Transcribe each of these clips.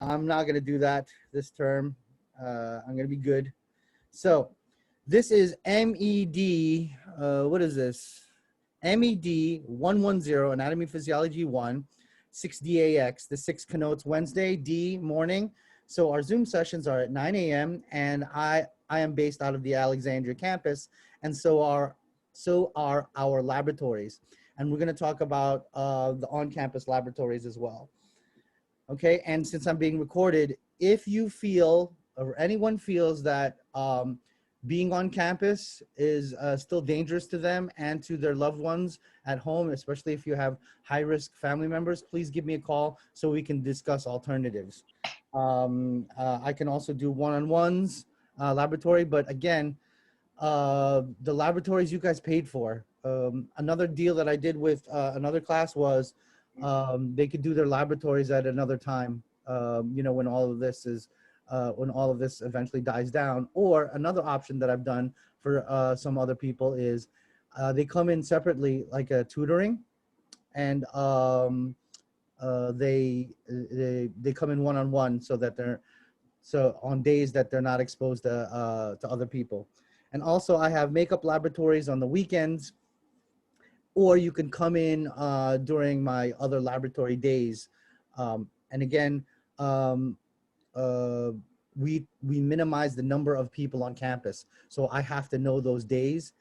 I'm not going to do that this term. I'm going to be good. So this is MED, what is this? MED110, Anatomy Physiology 1, 6DAX. The 6 connotes Wednesday, D, morning. So our Zoom sessions are at 9 a.m. and I am based out of the Alexandria campus, and so are our laboratories. And we're going to talk about the on-campus laboratories as well. Okay, and since I'm being recorded, if you feel or anyone feels that being on campus is still dangerous to them and to their loved ones at home, especially if you have high-risk family members, please give me a call so we can discuss alternatives. I can also do one-on-ones, laboratory, but again, the laboratories you guys paid for. Another deal that I did with another class was they could do their laboratories at another time, you know, when all of this is, when all of this eventually dies down. Or another option that I've done for some other people is they come in separately, like a tutoring, and they come in one-on-one so that so on days that they're not exposed to other people. And also I have makeup laboratories on the weekends, or you can come in during my other laboratory days. And again, um, uh, we minimize the number of people on campus. So I have to know those days,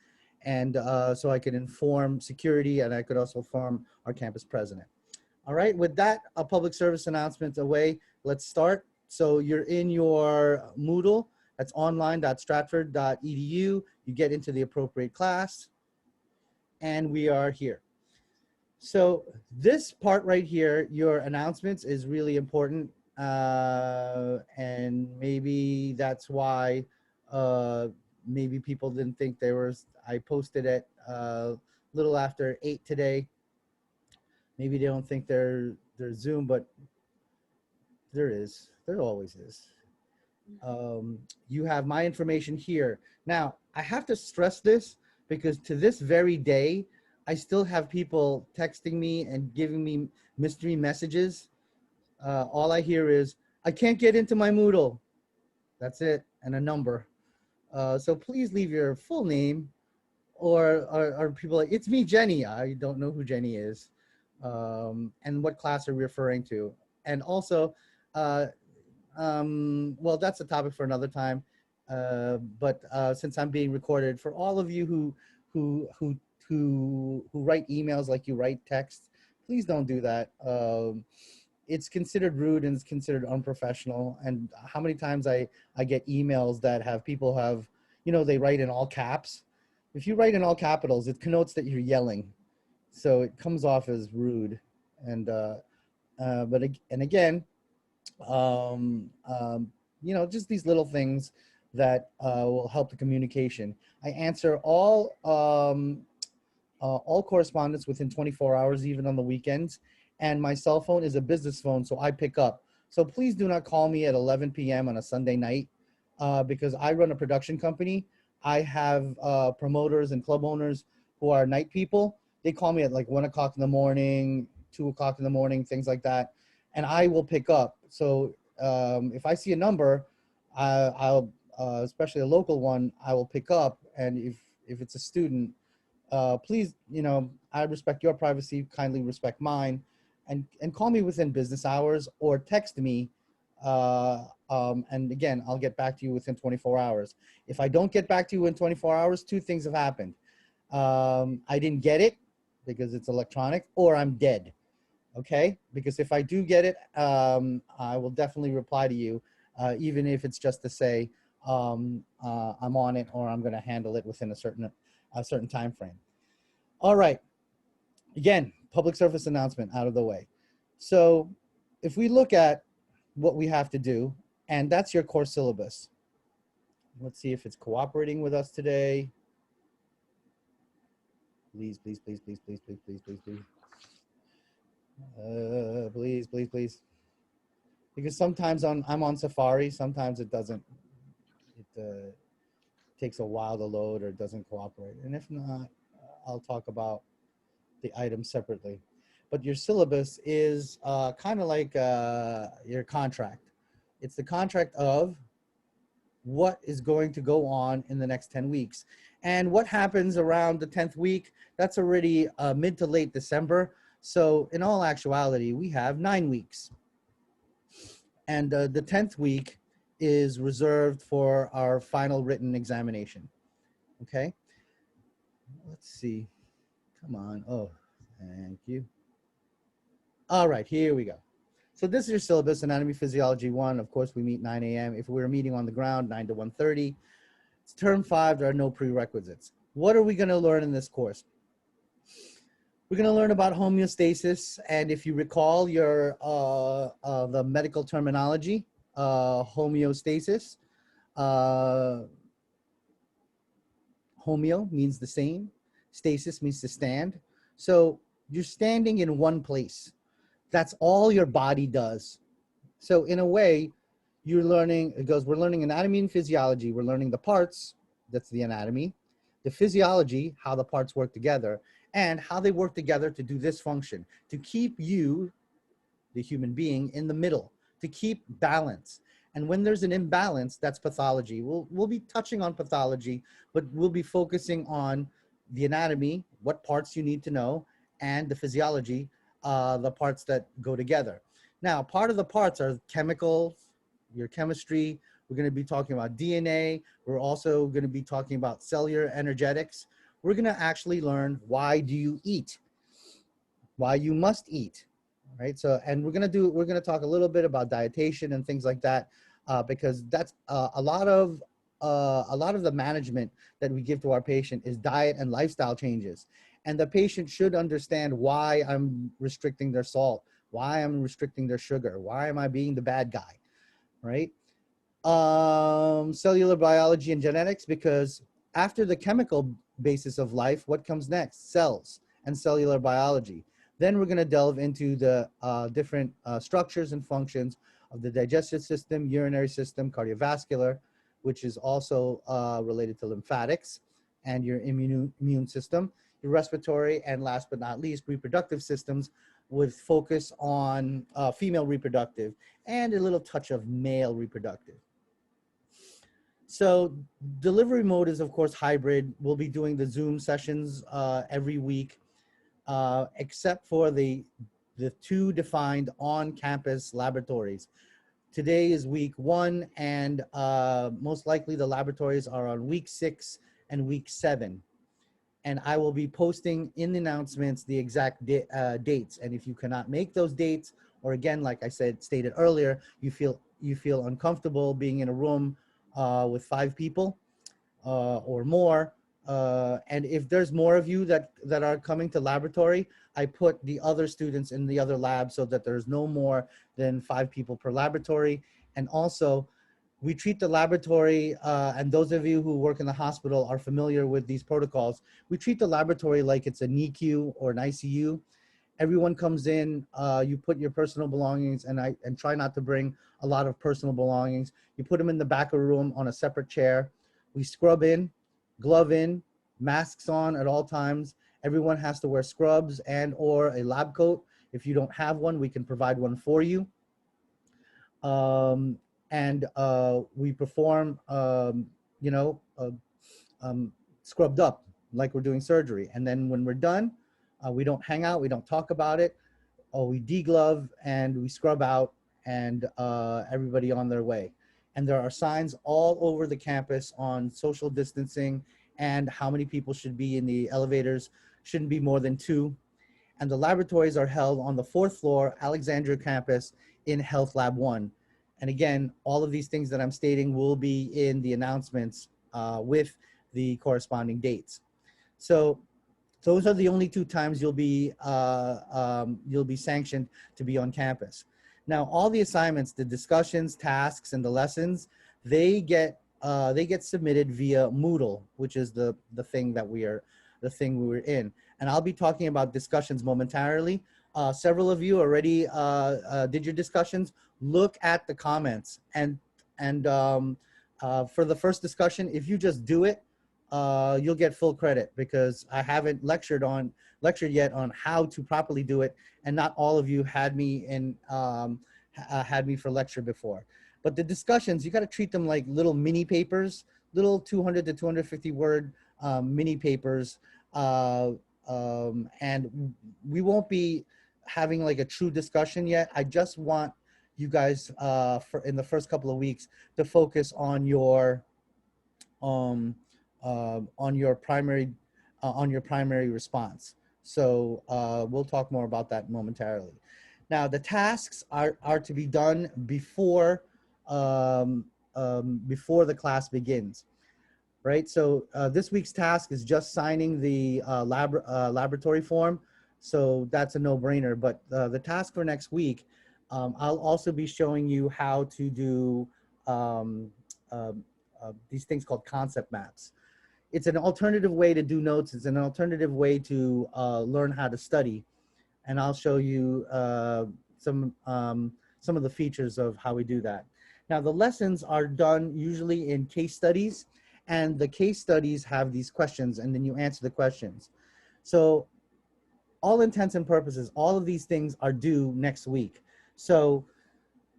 and so I can inform security, and I could also inform our campus president. All right, with that, a public service announcement away, let's start. So you're in your Moodle, that's online.stratford.edu. You get into the appropriate class, and we are here. So this part right here, your announcements, is really important. And maybe that's why maybe people didn't think there was, I posted it little after 8 today. Maybe they don't think there's Zoom, but there always is. You have my information here. Now, I have to stress this because to this very day, I still have people texting me and giving me mystery messages. All I hear is, I can't get into my Moodle. That's it, and a number. So please leave your full name, or people like, it's me, Jenny. I don't know who Jenny is, and what class are we referring to. And also, well, that's a topic for another time. But since I'm being recorded, for all of you who write emails like you write text, please don't do that. It's considered rude and it's considered unprofessional. And how many times I get emails that have people have, you know, they write in all caps. If you write in all capitals, it connotes that you're yelling, so it comes off as rude. And and again, you know, just these little things that will help the communication. I answer all correspondence within 24 hours, even on the weekends. And my cell phone is a business phone, so I pick up. So please do not call me at 11 p.m. on a Sunday night because I run a production company. I have promoters and club owners who are night people. They call me at like 1 o'clock in the morning, 2 o'clock in the morning, things like that. And I will pick up. So if I see a number, I'll especially a local one, I will pick up. And if it's a student, please, you know, I respect your privacy, kindly respect mine, and call me within business hours or text me. And again, I'll get back to you within 24 hours. If I don't get back to you in 24 hours, two things have happened. I didn't get it because it's electronic, or I'm dead. Okay, because if I do get it, I will definitely reply to you, even if it's just to say I'm on it, or I'm going to handle it within a certain time frame. All right, again, public service announcement out of the way. So if we look at what we have to do, and that's your course syllabus. Let's see if it's cooperating with us today. Please, please, please, please, please, please, please, please, please. Please, please, please. Because sometimes I'm on Safari, sometimes it doesn't. It takes a while to load or doesn't cooperate. And if not, I'll talk about the items separately. But your syllabus is kind of like your contract. It's the contract of what is going to go on in the next 10 weeks. And what happens around the 10th week, that's already mid to late December. So in all actuality, we have 9 weeks. And the 10th week is reserved for our final written examination. Okay, let's see. Come on. Oh, thank you. All right, here we go. So this is your syllabus, Anatomy Physiology 1. Of course, we meet 9 a.m. If we were meeting on the ground, 9 to 1:30. It's term 5. There are no prerequisites. What are we going to learn in this course? We're going to learn about homeostasis. And if you recall your the medical terminology, homeostasis, homeo means the same. Stasis means to stand. So you're standing in one place. That's all your body does. So in a way, you're learning, we're learning anatomy and physiology. We're learning the parts, that's the anatomy, the physiology, how the parts work together, and how they work together to do this function, to keep you, the human being, in the middle, to keep balance. And when there's an imbalance, that's pathology. We'll be touching on pathology, but we'll be focusing on the anatomy, what parts you need to know, and the physiology, the parts that go together. Now, part of the parts are chemical, your chemistry. We're going to be talking about DNA. We're also going to be talking about cellular energetics. We're going to actually learn why do you eat, why you must eat, right? So, and we're going to talk a little bit about dietitian and things like that, because that's a lot of the management that we give to our patient is diet and lifestyle changes. And the patient should understand why I'm restricting their salt, why I'm restricting their sugar, why am I being the bad guy, right? Cellular biology and genetics, because after the chemical basis of life, what comes next? Cells and cellular biology. Then we're going to delve into the different structures and functions of the digestive system, urinary system, cardiovascular, which is also related to lymphatics, and your immune system, your respiratory, and last but not least, reproductive systems, with focus on female reproductive and a little touch of male reproductive. So delivery mode is, of course, hybrid. We'll be doing the Zoom sessions every week, except for the two defined on-campus laboratories. Today is week 1, and most likely the laboratories are on week 6 and week 7. And I will be posting in the announcements the exact dates. And if you cannot make those dates, or again, like I stated earlier, you feel uncomfortable being in a room with 5 people or more, and if there's more of you that are coming to laboratory, I put the other students in the other lab so that there's no more than 5 people per laboratory. And also, we treat the laboratory, and those of you who work in the hospital are familiar with these protocols. We treat the laboratory like it's a NICU or an ICU. Everyone comes in, you put your personal belongings, and try not to bring a lot of personal belongings. You put them in the back of the room on a separate chair. We scrub in, glove in, masks on at all times. Everyone has to wear scrubs and or a lab coat. If you don't have one, we can provide one for you. We perform, scrubbed up like we're doing surgery. And then when we're done, we don't hang out, we don't talk about it. We deglove and we scrub out, and everybody on their way. And there are signs all over the campus on social distancing and how many people should be in the elevators. Shouldn't be more than 2. And the laboratories are held on the 4th floor, Alexandria campus, in Health Lab 1. And again, all of these things that I'm stating will be in the announcements with the corresponding dates. So those are the only 2 times you'll be sanctioned to be on campus. Now, all the assignments, the discussions, tasks, and the lessons, they get submitted via Moodle, which is the thing we were in. And I'll be talking about discussions momentarily. Several of you already did your discussions. Look at the comments, and for the first discussion, if you just do it, you'll get full credit, because I haven't lectured yet on how to properly do it, and not all of you had had me for lecture before. But the discussions, you got to treat them like little mini papers, little 200 to 250 word mini papers. And we won't be having like a true discussion yet. I just want you guys for in the first couple of weeks to focus on your primary response. So we'll talk more about that momentarily. Now the tasks are to be done before before the class begins, right? So this week's task is just signing the laboratory form. So that's a no-brainer. But the task for next week, I'll also be showing you how to do these things called concept maps. It's an alternative way to do notes. It's an alternative way to learn how to study. And I'll show you some of the features of how we do that. Now, the lessons are done usually in case studies, and the case studies have these questions, and then you answer the questions. So all intents and purposes, all of these things are due next week. So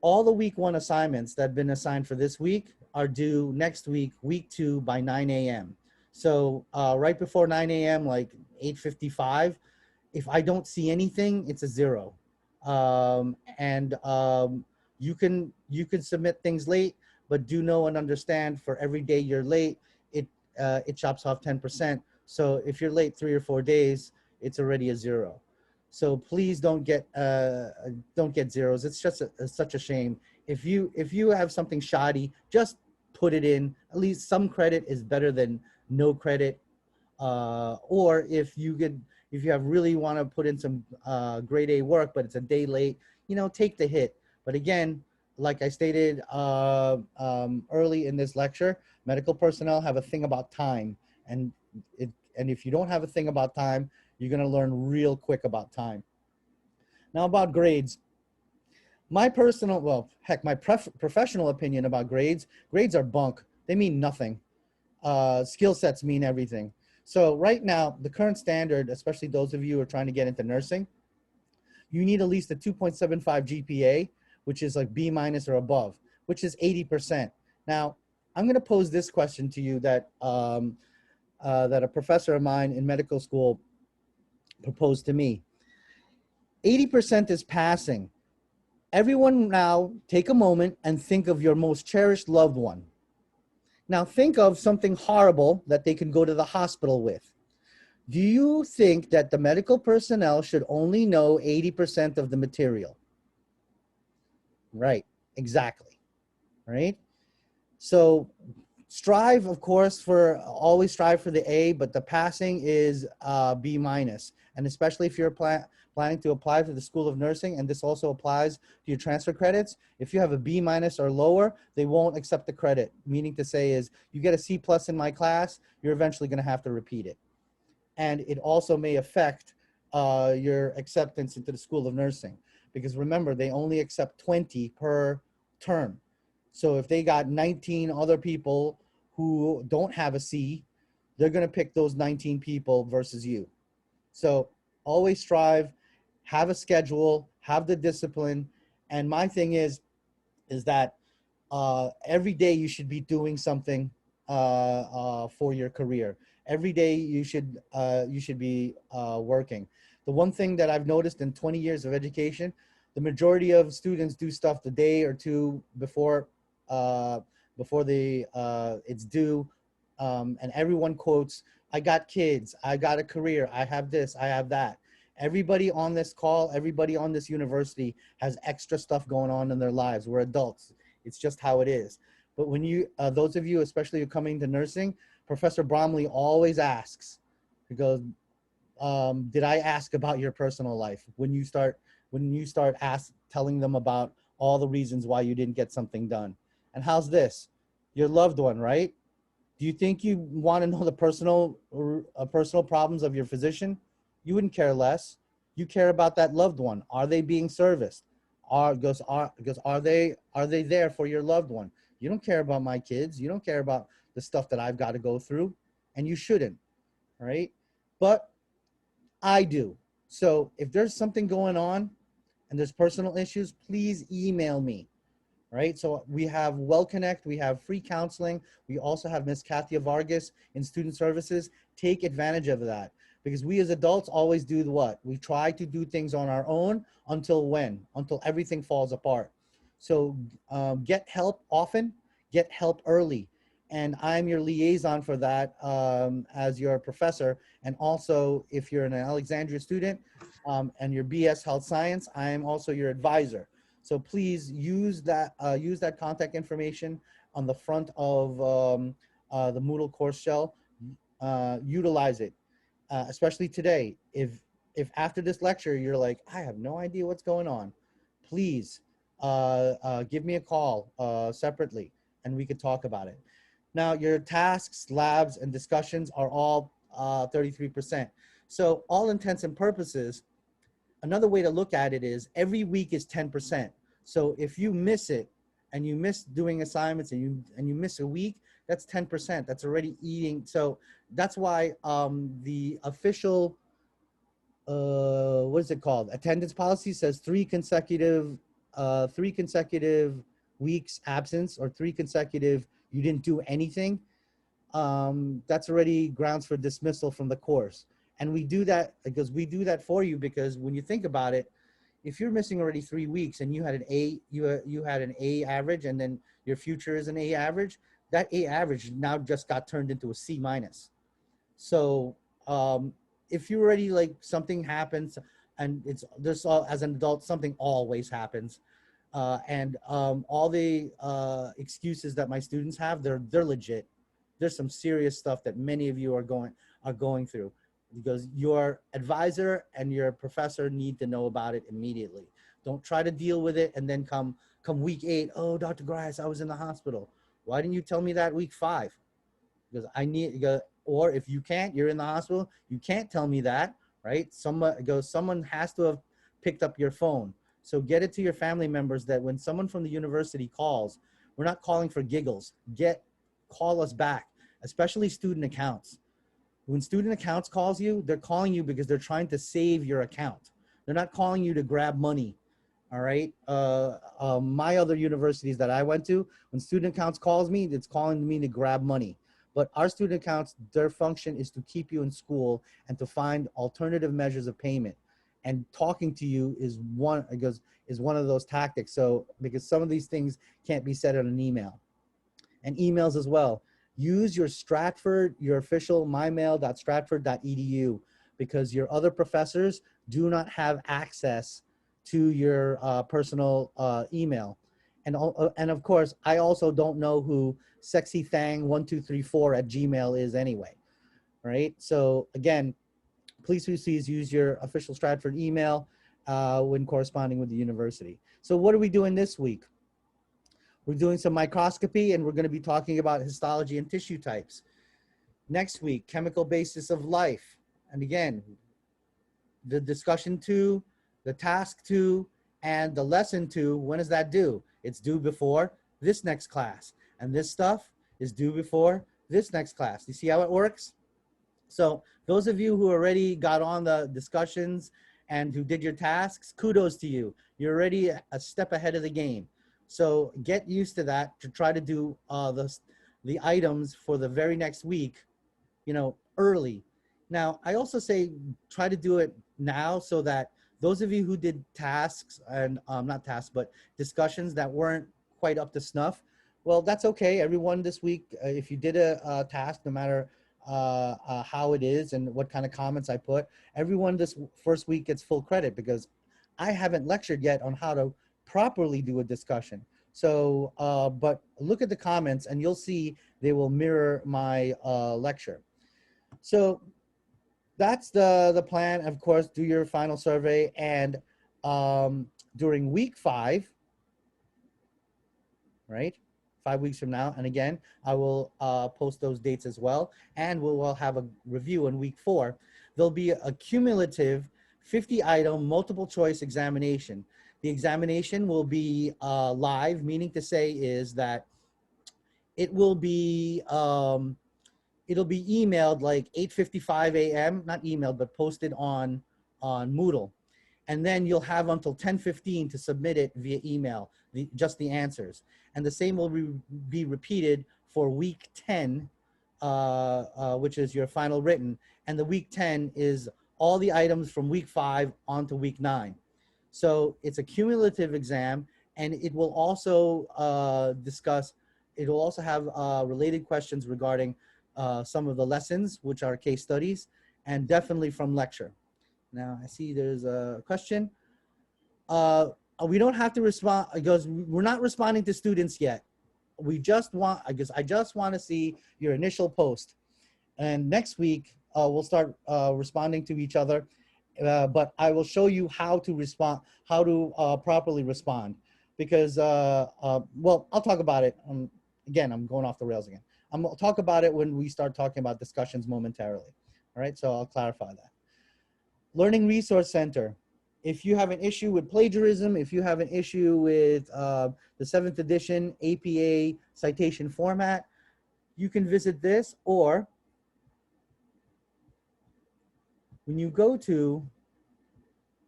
all the week 1 assignments that have been assigned for this week are due next week, week 2, by 9 a.m. So right before 9 a.m., like 8:55, if I don't see anything, it's a 0. You can submit things late, but do know and understand for every day you're late, it chops off 10%. So if you're late 3 or 4 days, it's already a 0. So please don't get zeros. It's just such a shame. If you have something shoddy, just put it in. At least some credit is better than no credit. Or if you have really want to put in some grade A work, but it's a day late, take the hit. But again, like I stated early in this lecture, medical personnel have a thing about time, and if you don't have a thing about time, you're going to learn real quick about time. Now about grades. My personal, well, heck, my professional opinion about grades are bunk. They mean nothing. Skill sets mean everything. So right now, the current standard, especially those of you who are trying to get into nursing, you need at least a 2.75 GPA, which is like B- or above, which is 80%. Now, I'm going to pose this question to you that that a professor of mine in medical school proposed to me. 80% is passing. Everyone now take a moment and think of your most cherished loved one. Now think of something horrible that they can go to the hospital with. Do you think that the medical personnel should only know 80% of the material? Right, exactly, right? So strive, of course, always strive for the A, but the passing is B-. And especially if you're planning to apply to the School of Nursing, and this also applies to your transfer credits, if you have a B- or lower, they won't accept the credit. Meaning to say is, you get a C+ in my class, you're eventually going to have to repeat it. And it also may affect your acceptance into the School of Nursing. Because remember, they only accept 20 per term. So if they got 19 other people who don't have a C, they're going to pick those 19 people versus you. So always strive, have a schedule, have the discipline. And my thing is that every day you should be doing something for your career. Every day you should be working. The one thing that I've noticed in 20 years of education, the majority of students do stuff the day or two before it's due, and everyone quotes, "I got kids, I got a career, I have this, I have that." Everybody on this call, everybody on this university has extra stuff going on in their lives. We're adults. It's just how it is. But when you, those of you, especially who are coming to nursing, Professor Bromley always asks, he goes, did I ask about your personal life? When you start telling them about all the reasons why you didn't get something done. And how's this? Your loved one, right? Do you think you want to know the personal problems of your physician? You wouldn't care less. You care about that loved one. Are they being serviced? Are they there for your loved one? You don't care about my kids. You don't care about the stuff that I've got to go through, and you shouldn't, right? But I do. So if there's something going on, and there's personal issues, please email me. Right? So we have WellConnect, we have free counseling. We also have Miss Kathia Vargas in student services. Take advantage of that, because we as adults always do what? We try to do things on our own until when? Until everything falls apart. So get help often, get help early. And I'm your liaison for that as your professor. And also, if you're an Alexandria student and your BS Health Science, I am also your advisor. So please use that contact information on the front of the Moodle course shell. Utilize it, especially today. If after this lecture you're like, I have no idea what's going on, please give me a call separately, and we could talk about it. Now, your tasks, labs, and discussions are all 33%. So all intents and purposes, another way to look at it is every week is 10%. So if you miss it and you miss doing assignments and you miss a week, that's 10%. That's already eating. So that's why the official what is it called? Attendance policy says three consecutive weeks absence, or 3 consecutive you didn't do anything. That's already grounds for dismissal from the course. And we do that because we do that for you, because when you think about it, if you're missing already 3 weeks and you had an A, you had an A average, and then your future is an A average, that A average now just got turned into a C minus. So if you already, like, something happens, and there's as an adult, something always happens. And all the excuses that my students have, they're legit. There's some serious stuff that many of you are going through, because your advisor and your professor need to know about it immediately. Don't try to deal with it and then come week 8, oh, Dr. Garais, I was in the hospital. Why didn't you tell me that week 5? Because I need, or if you can't, you're in the hospital, you can't tell me that, right? Someone has to have picked up your phone. So get it to your family members that when someone from the university calls, we're not calling for giggles. Call us back, especially student accounts. When student accounts calls you, they're calling you because they're trying to save your account. They're not calling you to grab money. All right. My other universities that I went to, when student accounts calls me, it's calling me to grab money. But our student accounts, their function is to keep you in school and to find alternative measures of payment. And talking to you is one of those tactics. So because some of these things can't be said on an email, and emails as well. Use your Stratford, your official mymail.stratford.edu, because your other professors do not have access to your personal email. And of course, I also don't know who sexythang1234@gmail is anyway, right? So again, please use your official Stratford email when corresponding with the university. So what are we doing this week? We're doing some microscopy, and we're going to be talking about histology and tissue types. Next week, chemical basis of life. And again, the discussion 2, the task 2, and the lesson 2, when is that due? It's due before this next class. And this stuff is due before this next class. You see how it works? So those of you who already got on the discussions and who did your tasks, kudos to you. You're already a step ahead of the game. So get used to that, to try to do the items for the very next week, early. Now, I also say try to do it now, so that those of you who did tasks, and not tasks, but discussions that weren't quite up to snuff, well, that's okay. Everyone this week, if you did a task, no matter how it is and what kind of comments I put, everyone this first week gets full credit, because I haven't lectured yet on how to properly do a discussion. So, but look at the comments and you'll see they will mirror my lecture. So that's the plan. Of course, do your final survey, and during week 5, right? 5 weeks from now. And again, I will post those dates as well. And we'll have a review in week 4. There'll be a cumulative 50-item multiple choice examination. The examination will be live, meaning to say is that it will be it'll be emailed like 8:55 a.m. Not emailed, but posted on Moodle. And then you'll have until 10:15 to submit it via email, just the answers. And the same will be repeated for week 10, which is your final written. And the week 10 is all the items from week 5 on to week 9. So it's a cumulative exam, and it will also it will also have related questions regarding some of the lessons, which are case studies, and definitely from lecture. Now I see there's a question. We don't have to respond because we're not responding to students yet. We just want, I just want to see your initial post. And next week, we'll start responding to each other. But I will show you how to respond, how to properly respond. Because, well, I'll talk about it. Again, I'm going off the rails again. I'll talk about it when we start talking about discussions momentarily. All right, so I'll clarify that. Learning Resource Center. If you have an issue with plagiarism, if you have an issue with the 7th edition APA citation format, you can visit this, or when you go to,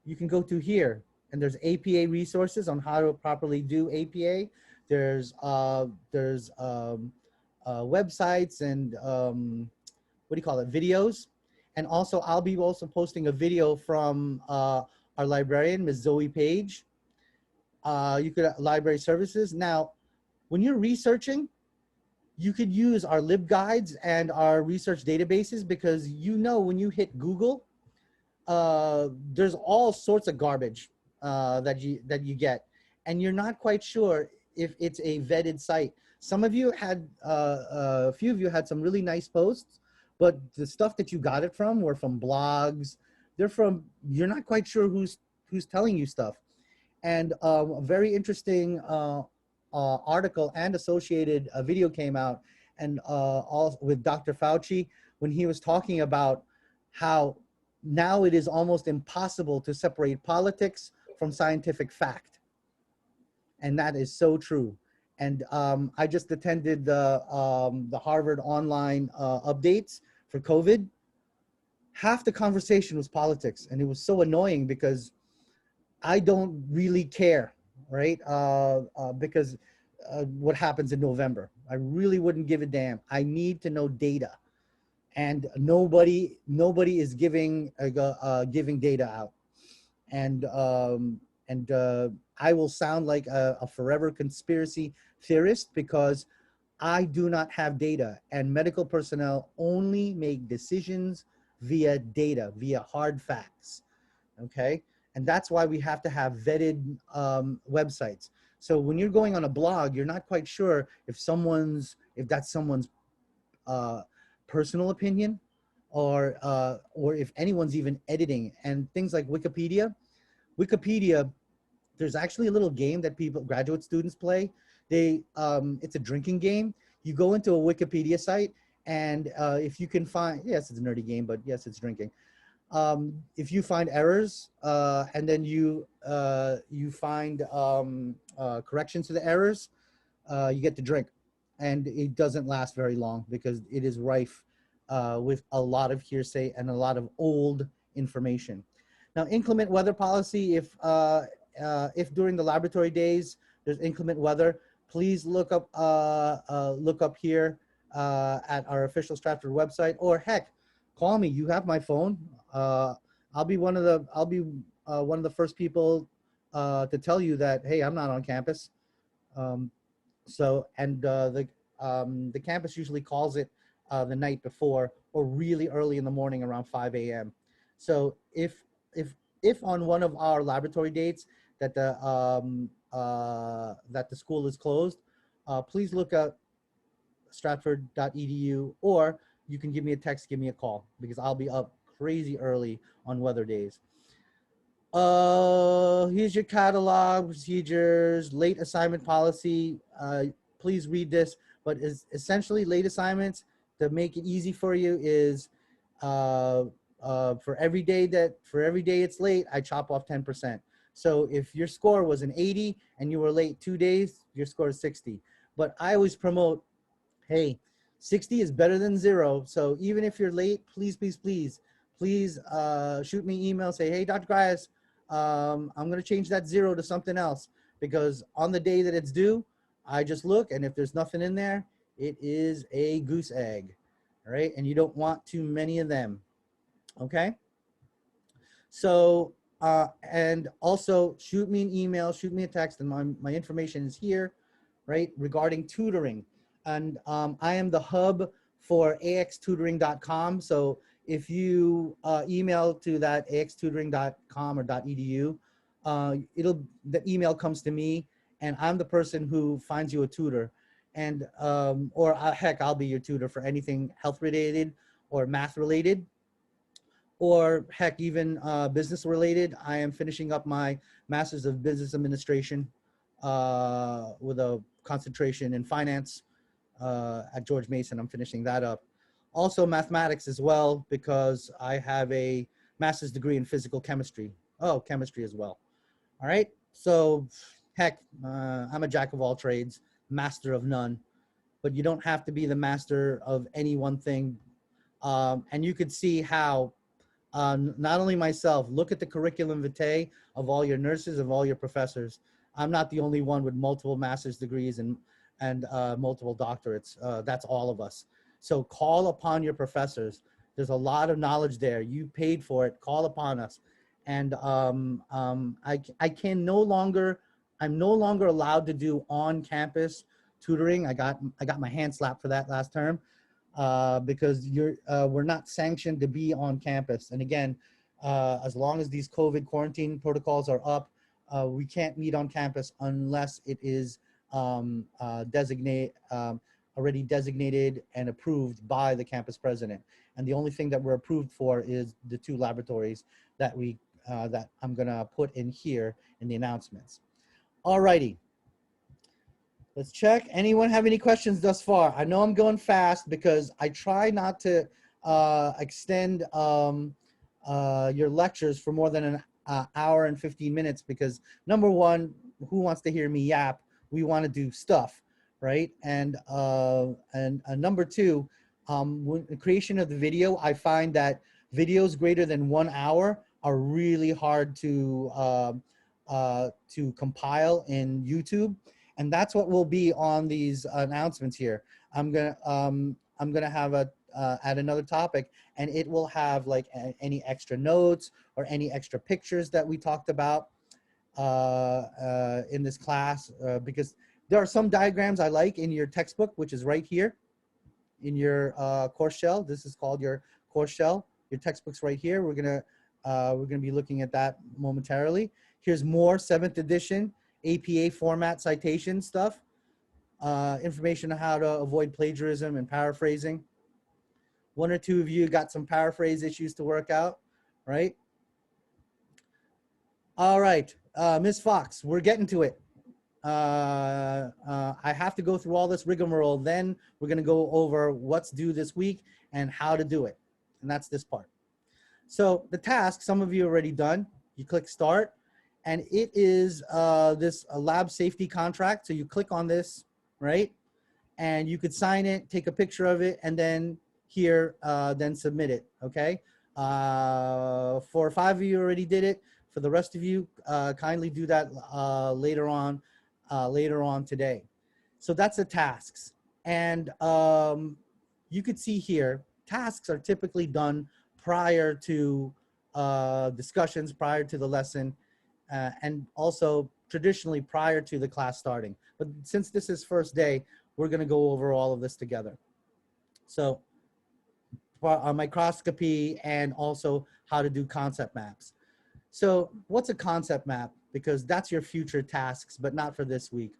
you can go to here, and there's APA resources on how to properly do APA. There's websites and what do you call it, videos. And also, I'll be also posting a video from our librarian, Ms. Zoe Page. You could library services. Now, when you're researching, you could use our LibGuides and our research databases, because you know when you hit Google, there's all sorts of garbage that you get, and you're not quite sure if it's a vetted site. Some of you had, a few of you had some really nice posts, but the stuff that you got it from were from blogs. They're from, you're not quite sure who's telling you stuff. And a very interesting article and associated video came out, and all with Dr. Fauci, when he was talking about how now it is almost impossible to separate politics from scientific fact. And that is so true. And I just attended the Harvard online updates for COVID. Half the conversation was politics, and it was so annoying because I don't really care, right? Because what happens in November, I really wouldn't give a damn. I need to know data, and nobody is giving data out, and I will sound like a forever conspiracy theorist because I do not have data, and medical personnel only make decisions via data, via hard facts, okay? And that's why we have to have vetted websites. So when you're going on a blog, you're not quite sure if that's someone's personal opinion, or if anyone's even editing. And things like Wikipedia, there's actually a little game that graduate students play. It's a drinking game. You go into a Wikipedia site, and if you can find, yes, it's a nerdy game, but yes, it's drinking. If you find errors, and then you find corrections to the errors, you get to drink. And it doesn't last very long because it is rife with a lot of hearsay and a lot of old information. Now, inclement weather policy, if during the laboratory days there's inclement weather, please look up here at our official Stratford website, or heck, call me. You have my phone. I'll be one of the first people to tell you that, hey, I'm not on campus. The campus usually calls it the night before, or really early in the morning around 5 a.m. So if on one of our laboratory dates that the school is closed, please look at stratford.edu, or you can give me a text, give me a call, because I'll be up crazy early on weather days. Here's your catalog, procedures, late assignment policy. Please read this, but essentially late assignments, to make it easy for you, is for every day it's late, I chop off 10%. So if your score was an 80 and you were late 2 days, your score is 60. But I always promote, hey, 60 is better than 0. So even if you're late, please shoot me an email, say, hey, Dr. Garais, I'm going to change that 0 to something else, because on the day that it's due, I just look, and if there's nothing in there, it is a goose egg. All right. And you don't want too many of them. Okay. So, and also shoot me an email, shoot me a text, and my information is here, right, regarding tutoring. And I am the hub for axtutoring.com. So if you email to that axtutoring.com or .edu, the email comes to me, and I'm the person who finds you a tutor. And or heck, I'll be your tutor for anything health related or math related, or heck, even business related. I am finishing up my Master's of Business Administration with a concentration in finance at George Mason. I'm finishing that up. Also mathematics as well, because I have a master's degree in physical chemistry. Oh, chemistry as well. All right. So heck, I'm a jack of all trades, master of none, but you don't have to be the master of any one thing. And you could see how not only myself, look at the curriculum vitae of all your nurses, of all your professors. I'm not the only one with multiple master's degrees and multiple doctorates. That's all of us. So call upon your professors. There's a lot of knowledge there. You paid for it. Call upon us. And I'm no longer allowed to do on-campus tutoring. I got my hand slapped for that last term. Because we're not sanctioned to be on campus. And again, as long as these COVID quarantine protocols are up, we can't meet on campus unless it is already designated and approved by the campus president. And the only thing that we're approved for is the 2 laboratories that that I'm gonna put in here in the announcements. All righty. Let's check. Anyone have any questions thus far? I know I'm going fast because I try not to extend your lectures for more than an hour and 15 minutes, because number one, who wants to hear me yap? We want to do stuff, right? And number two, when the creation of the video, I find that videos greater than 1 hour are really hard to compile in YouTube. And that's what will be on these announcements here. I'm gonna have add another topic, and it will have like any extra notes or any extra pictures that we talked about in this class, because there are some diagrams I like in your textbook, which is right here in your course shell. This is called your course shell. Your textbook's right here. We're gonna be looking at that momentarily. Here's more 7th edition APA format citation stuff, information on how to avoid plagiarism and paraphrasing. 1 or 2 of you got some paraphrase issues to work out, right? All right, Ms. Fox, we're getting to it. I have to go through all this rigmarole. Then we're gonna go over what's due this week and how to do it. And that's this part. So the task, some of you already done. You click start. And it is this lab safety contract. So you click on this, right? And you could sign it, take a picture of it, and then here, then submit it, okay? 4 or 5 of you already did it. For the rest of you, kindly do that later on today. So that's the tasks. And you could see here, tasks are typically done prior to discussions, prior to the lesson, and also traditionally prior to the class starting. But since this is first day, we're gonna go over all of this together. So microscopy and also how to do concept maps. So what's a concept map? Because that's your future tasks, but not for this week.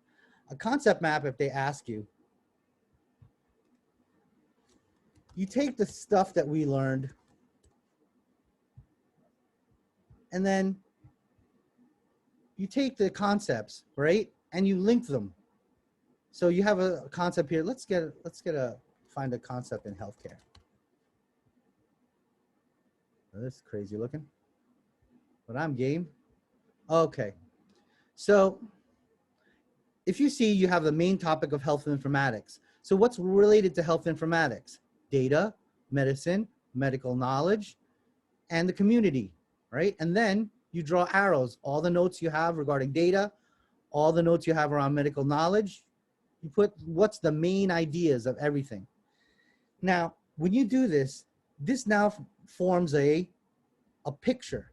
A concept map, if they ask you, you take the stuff that we learned and then you take the concepts, right? And you link them. So you have a concept here. Find a concept in healthcare. Oh, this is crazy looking, but I'm game. Okay. So if you see, you have the main topic of health informatics. So what's related to health informatics? Data, medicine, medical knowledge, and the community, right? And then you draw arrows. All the notes you have regarding data, all the notes you have around medical knowledge, you put what's the main ideas of everything. Now, when you do this, this now forms a picture.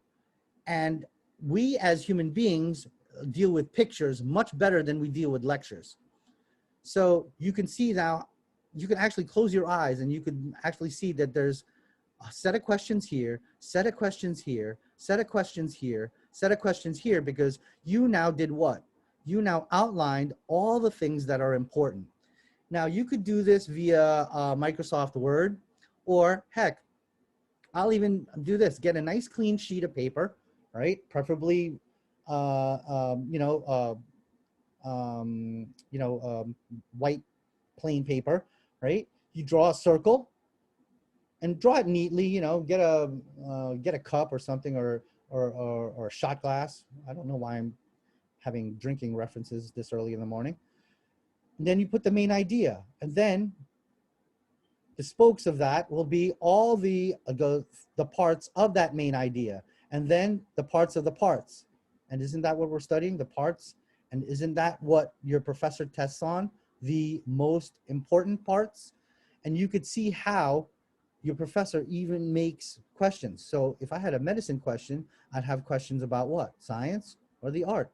And we as human beings deal with pictures much better than we deal with lectures. So you can see now, you can actually close your eyes and you can actually see that there's a set of questions here, set of questions here, set of questions here, set of questions here, because you now did what? You now outlined all the things that are important. Now you could do this via Microsoft Word, or heck, I'll even do this, get a nice clean sheet of paper, right? Preferably, white plain paper, right? You draw a circle and draw it neatly, you know, get a cup or something, or a shot glass. I don't know why I'm having drinking references this early in the morning. And then you put the main idea, and then the spokes of that will be all the parts of that main idea, and then the parts of the parts. And isn't that what we're studying, the parts? And isn't that what your professor tests on, the most important parts? And you could see how your professor even makes questions. So if I had a medicine question, I'd have questions about what? Science or the art?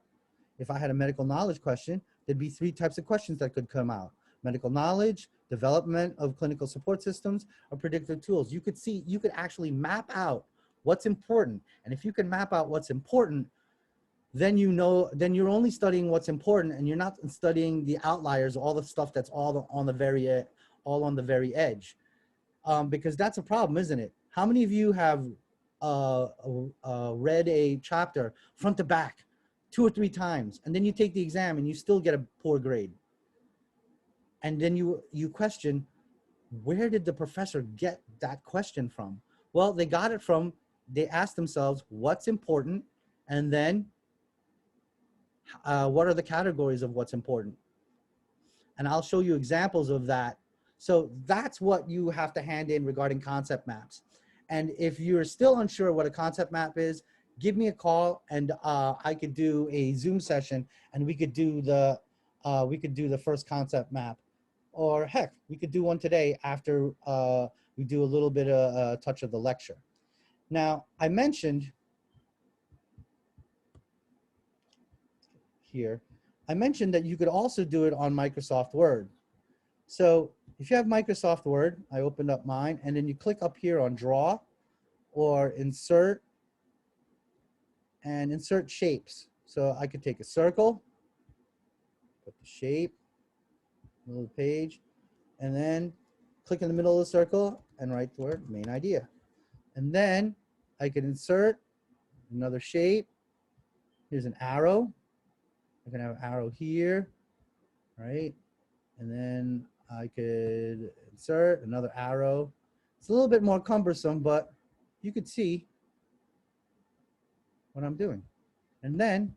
If I had a medical knowledge question, there'd be 3 types of questions that could come out: medical knowledge, development of clinical support systems, or predictive tools. You could see, you could actually map out what's important. And if you can map out what's important, then you know, then you're only studying what's important, and you're not studying the outliers, all the stuff that's all on the very edge. Because that's a problem, isn't it? How many of you have read a chapter front to back 2 or 3 times, and then you take the exam and you still get a poor grade? And then you question, where did the professor get that question from? Well, they got it from, they asked themselves, what's important? And then what are the categories of what's important? And I'll show you examples of that. So that's what you have to hand in regarding concept maps. And if you're still unsure what a concept map is, give me a call, and I could do a Zoom session, and we could do the first concept map. Or heck, we could do one today after we do a little bit of a touch of the lecture. Now, I mentioned here, I mentioned that you could also do it on Microsoft Word. So if you have Microsoft Word, I opened up mine, and then you click up here on Draw or Insert, and insert shapes. So I could take a circle, put the shape, little page, and then click in the middle of the circle and write the word main idea. And then I could insert another shape. Here's an arrow. I can have an arrow here, right? And then I could insert another arrow. It's a little bit more cumbersome, but you could see what I'm doing. And then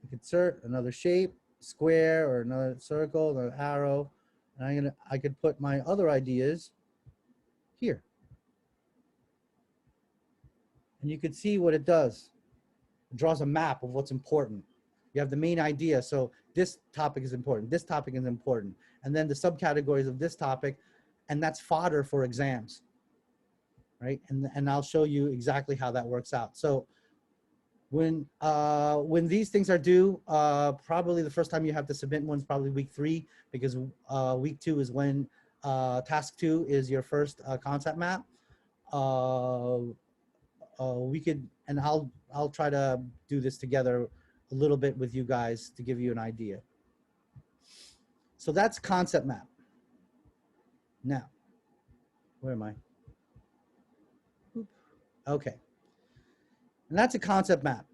I could insert another shape, square, or another circle, another arrow, and I could put my other ideas here. And you could see what it does. It draws a map of what's important. You have the main idea, so this topic is important, this topic is important, and then the subcategories of this topic, and that's fodder for exams, right? And I'll show you exactly how that works out. So when these things are due, probably the first time you have to submit one's probably week 3, because week 2 is when task 2 is your first concept map. We could, and I'll try to do this together a little bit with you guys to give you an idea. So that's concept map. Now, where am I? Okay. And that's a concept map.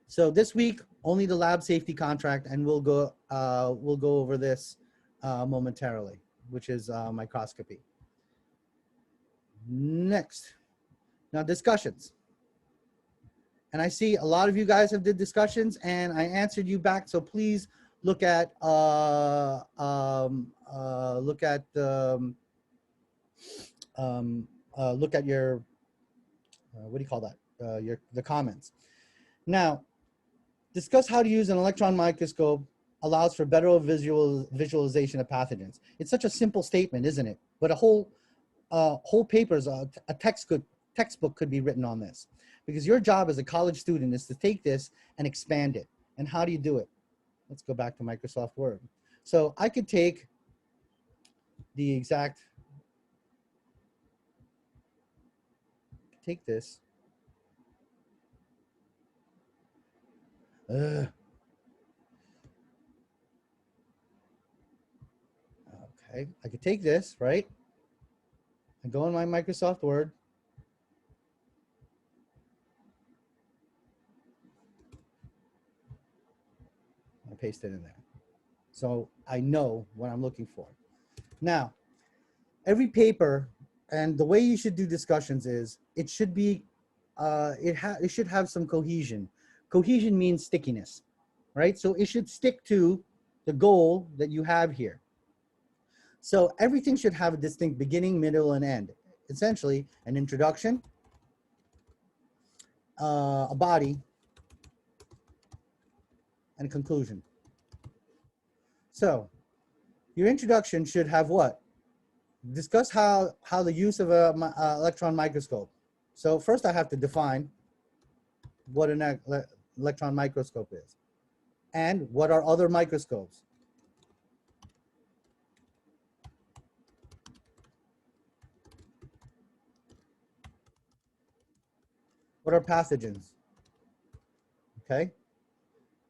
So this week, only the lab safety contract, and we'll go over this momentarily, which is microscopy. Next, now discussions. And I see a lot of you guys have did discussions, and I answered you back. So please look at the look at your what do you call that? the comments. Now, discuss how to use an electron microscope allows for better visualization of pathogens. It's such a simple statement, isn't it? But a whole papers, a textbook could be written on this, because your job as a college student is to take this and expand it. And how do you do it? Let's go back to Microsoft Word. So I could take the exact, take this. Okay, I could take this, right? I go in my Microsoft Word. I paste it in there. So I know what I'm looking for. Now, every paper, and the way you should do discussions is, it should be, it should have some cohesion. Cohesion means stickiness, right? So it should stick to the goal that you have here. So everything should have a distinct beginning, middle, and end. Essentially, an introduction, a body, and a conclusion. So your introduction should have what? Discuss how the use of an electron microscope. So first I have to define what an electron microscope is and what are other microscopes. What are pathogens? Okay.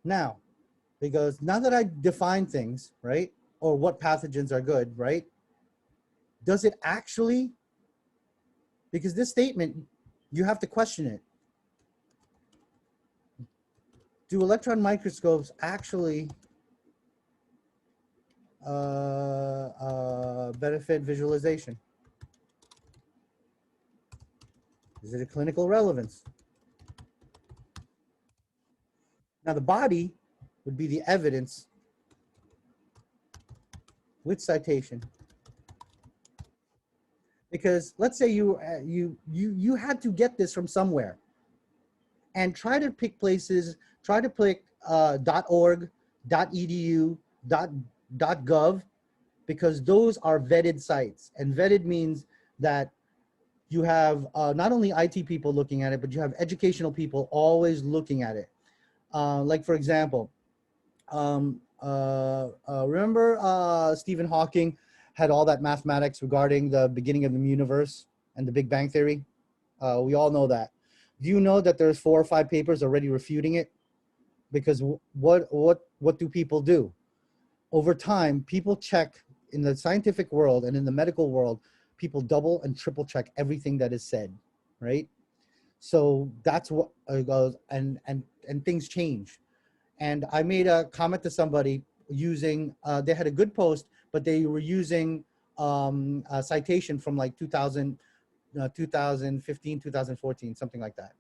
Now, because now that I define things, right, or what pathogens are good, right, does it actually, because this statement, you have to question it. Do electron microscopes actually benefit visualization? Is it a clinical relevance? Now the body would be the evidence with citation. Because let's say you had to get this from somewhere, and try to pick places, try to pick .org, .edu, .gov, because those are vetted sites. And vetted means that you have not only IT people looking at it, but you have educational people always looking at it. Like for example, remember Stephen Hawking had all that mathematics regarding the beginning of the universe and the Big Bang Theory? We all know that. Do you know that there's 4 or 5 papers already refuting it? Because what do people do? Over time, people check in the scientific world and in the medical world, people double and triple check everything that is said, right? So that's what goes, and things change. And I made a comment to somebody using, they had a good post, but they were using a citation from like 2015, 2014, something like that.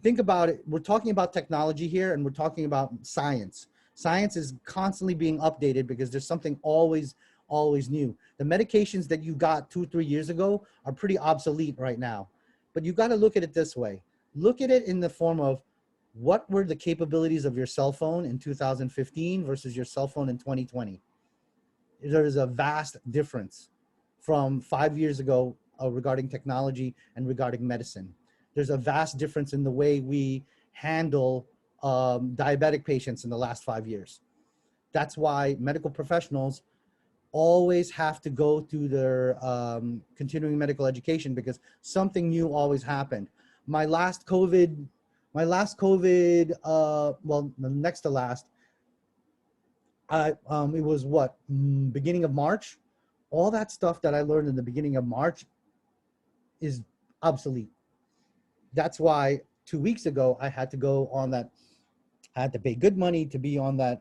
Think about it. We're talking about technology here, and we're talking about science. Science is constantly being updated because there's something always new. The medications that you got 2 or 3 years ago are pretty obsolete right now. But you got to look at it this way. Look at it in the form of, what were the capabilities of your cell phone in 2015 versus your cell phone in 2020? There is a vast difference from 5 years ago regarding technology and regarding medicine. There's a vast difference in the way we handle diabetic patients in the last 5 years. That's why medical professionals always have to go through their continuing medical education, because something new always happened. My last COVID, well, the next to last, it was what, beginning of March? All that stuff that I learned in the beginning of March is obsolete. That's why 2 weeks ago, I had to go on that, I had to pay good money to be on that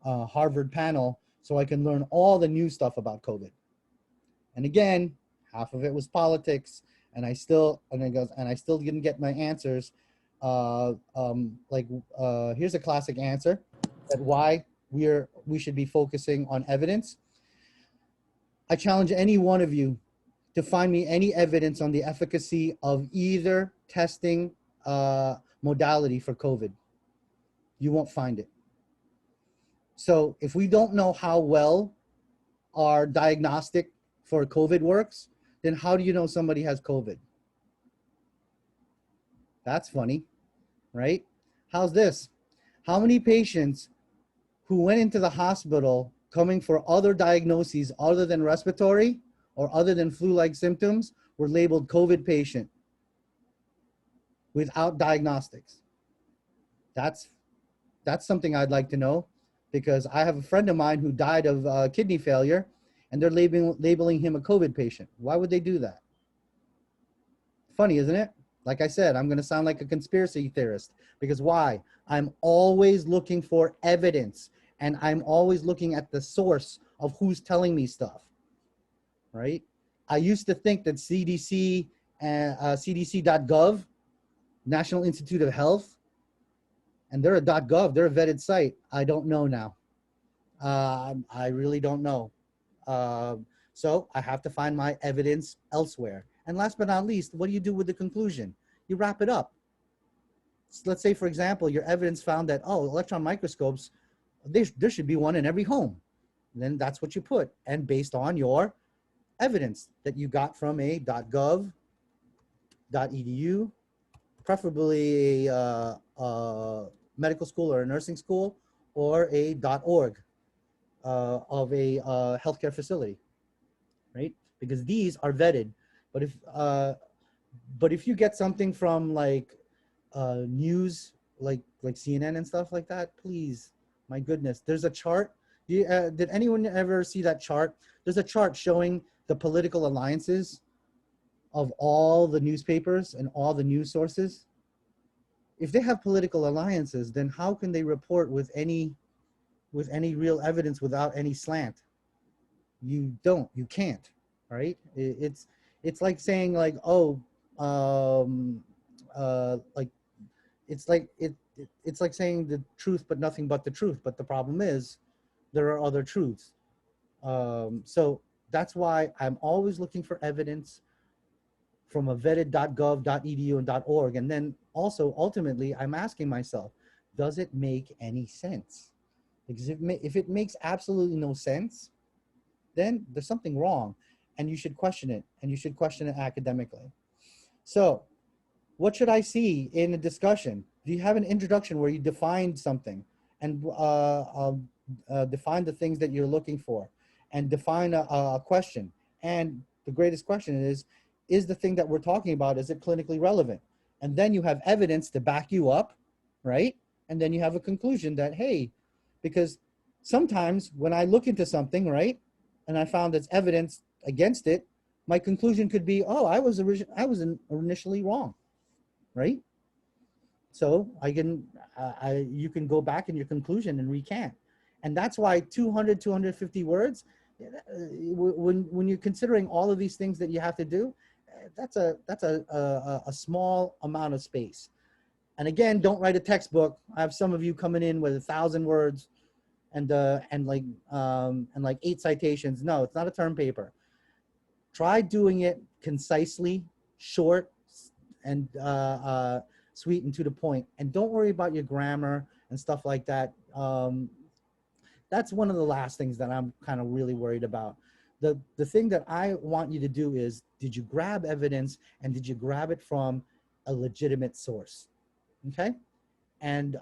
Harvard panel so I can learn all the new stuff about COVID. And again, half of it was politics, and I still didn't get my answers. Here's a classic answer that why we should be focusing on evidence. I challenge any one of you to find me any evidence on the efficacy of either testing modality for COVID. You won't find it. So if we don't know how well our diagnostic for COVID works, then how do you know somebody has COVID? That's funny, right? How's this? How many patients who went into the hospital coming for other diagnoses other than respiratory or other than flu-like symptoms were labeled COVID patient without diagnostics? That's something I'd like to know, because I have a friend of mine who died of kidney failure, and they're labeling him a COVID patient. Why would they do that? Funny, isn't it? Like I said, I'm going to sound like a conspiracy theorist, because why? I'm always looking for evidence, and I'm always looking at the source of who's telling me stuff, right? I used to think that CDC and CDC.gov, National Institute of Health, and they're a .gov, they're a vetted site. I don't know now. I really don't know. So I have to find my evidence elsewhere. And last but not least, what do you do with the conclusion? You wrap it up. So let's say, for example, your evidence found that, oh, electron microscopes, there should be one in every home. And then that's what you put. And based on your evidence that you got from a .gov, .edu, preferably a medical school or a nursing school, or a .org of a healthcare facility, right? Because these are vetted. But if you get something from like news, like CNN and stuff like that, please, my goodness, there's a chart. Did anyone ever see that chart? There's a chart showing the political alliances of all the newspapers and all the news sources. If they have political alliances, then how can they report with any real evidence without any slant? You can't, right? It's like saying like, oh, like it's like saying the truth but nothing but the truth. But the problem is there are other truths. So that's why I'm always looking for evidence from a vetted .gov, .edu, and .org. And then also, ultimately, I'm asking myself, does it make any sense? Because if it makes absolutely no sense, then there's something wrong, and you should question it, and you should question it academically. So what should I see in a discussion? Do you have an introduction where you define something and define the things that you're looking for, and define a question? And the greatest question is the thing that we're talking about, is it clinically relevant? And then you have evidence to back you up, right? And then you have a conclusion that, hey, because sometimes when I look into something, right, and I found there's evidence against it, my conclusion could be, oh, I was initially wrong, right? So you can go back in your conclusion and recant. And that's why 200, 250 words, when you're considering all of these things that you have to do, that's a small amount of space. And again, don't write a textbook. I have some of you coming in with 1,000 words and like 8 citations. No, it's not a term paper. Try doing it concisely, short, and sweet and to the point. And don't worry about your grammar and stuff like that. That's one of the last things that I'm kind of really worried about. The thing that I want you to do is, did you grab evidence, and did you grab it from a legitimate source? Okay? And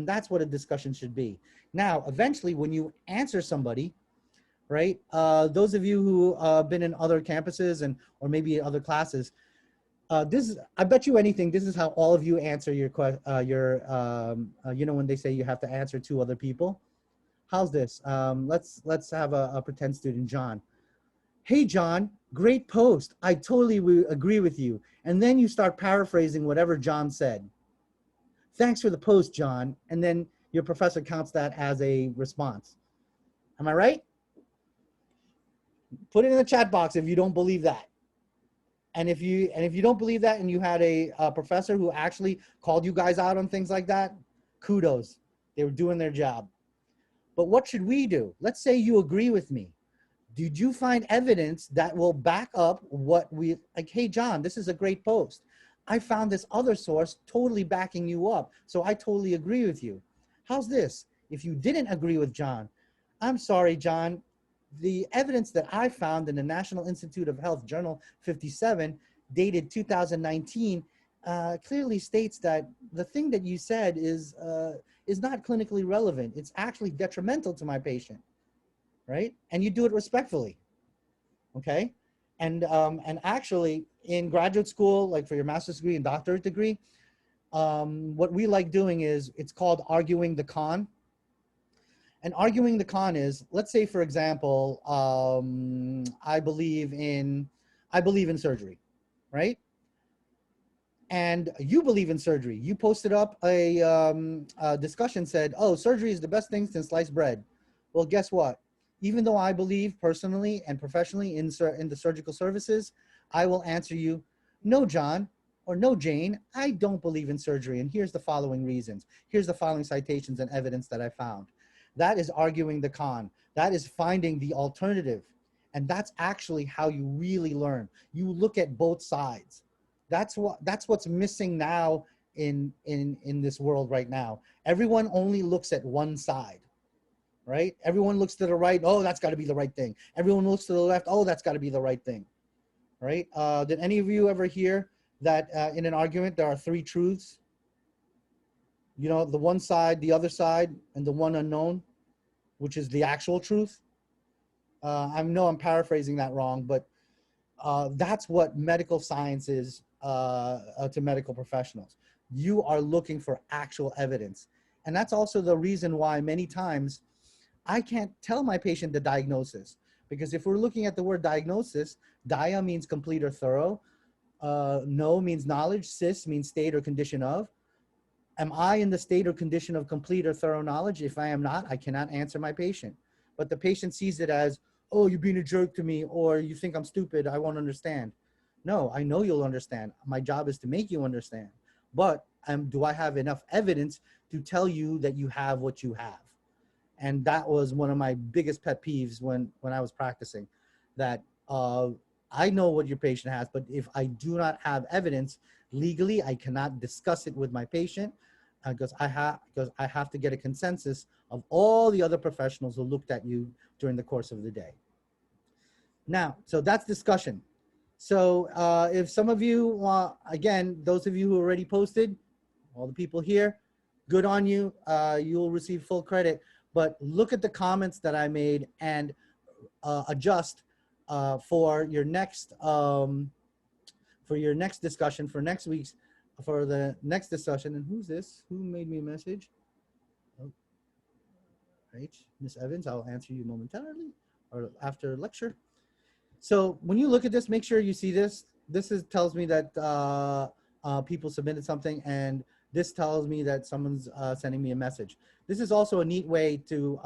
that's what a discussion should be. Now, eventually, when you answer somebody, right? Those of you who have been in other campuses or maybe other classes, I bet you anything, this is how all of you answer your when they say you have to answer 2 other people. How's this? Let's have a pretend student, John. Hey, John, great post. I totally agree with you. And then you start paraphrasing whatever John said. Thanks for the post, John. And then your professor counts that as a response. Am I right? Put it in the chat box if you don't believe that. And if you don't believe that, and you had a professor who actually called you guys out on things like that, kudos. They were doing their job. But what should we do? Let's say you agree with me. Did you find evidence that will back up what like, hey, John, this is a great post. I found this other source totally backing you up. So I totally agree with you. How's this? If you didn't agree with John, I'm sorry, John. The evidence that I found in the National Institute of Health Journal 57, dated 2019, clearly states that the thing that you said is not clinically relevant. It's actually detrimental to my patient, right? And you do it respectfully, okay? And actually, in graduate school, like for your master's degree and doctorate degree, what we like doing is, it's called arguing the con. And arguing the con is, let's say, for example, I believe in surgery, right? And you believe in surgery. You posted up a discussion, said, oh, surgery is the best thing since sliced bread. Well, guess what? Even though I believe personally and professionally in the surgical services, I will answer you, no, John, or no, Jane, I don't believe in surgery. And here's the following reasons. Here's the following citations and evidence that I found. That is arguing the con. That is finding the alternative. And that's actually how you really learn. You look at both sides. That's what's missing now in this world right now. Everyone only looks at one side, right? Everyone looks to the right. Oh, that's got to be the right thing. Everyone looks to the left. Oh, that's got to be the right thing, right? Did any of you ever hear that in an argument there are three truths? You know, the one side, the other side, and the one unknown, which is the actual truth. I know I'm paraphrasing that wrong, but that's what medical science is to medical professionals. You are looking for actual evidence. And that's also the reason why many times I can't tell my patient the diagnosis. Because if we're looking at the word diagnosis, dia means complete or thorough. No means knowledge. Cis means state or condition of. Am I in the state or condition of complete or thorough knowledge? If I am not, I cannot answer my patient. But the patient sees it as, oh, you're being a jerk to me, or you think I'm stupid, I won't understand. No, I know you'll understand. My job is to make you understand. But do I have enough evidence to tell you that you have what you have? And that was one of my biggest pet peeves when I was practicing, that I know what your patient has, but if I do not have evidence legally, I cannot discuss it with my patient because I have to get a consensus of all the other professionals who looked at you during the course of the day. Now, so that's discussion. So if some of you, again, those of you who already posted, all the people here, good on you. You'll receive full credit. But look at the comments that I made and adjust for your next discussion, for next week's, for the next discussion. And who's this? Who made me a message? Oh, right, Miss Evans, I'll answer you momentarily or after lecture. So when you look at this, make sure you see this. This tells me that people submitted something, and this tells me that someone's sending me a message. This is also a neat way to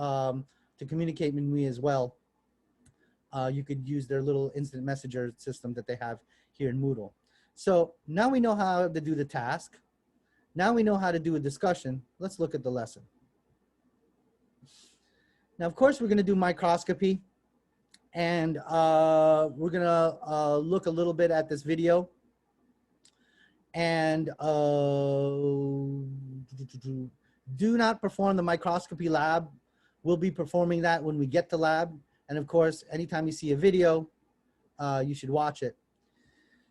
communicate with me as well. You could use their little instant messenger system that they have here in Moodle. So now we know how to do the task. Now we know how to do a discussion. Let's look at the lesson. Now, of course, we're going to do microscopy. And we're going to look a little bit at this video. And do not perform the microscopy lab. We'll be performing that when we get to lab. And of course, anytime you see a video, you should watch it.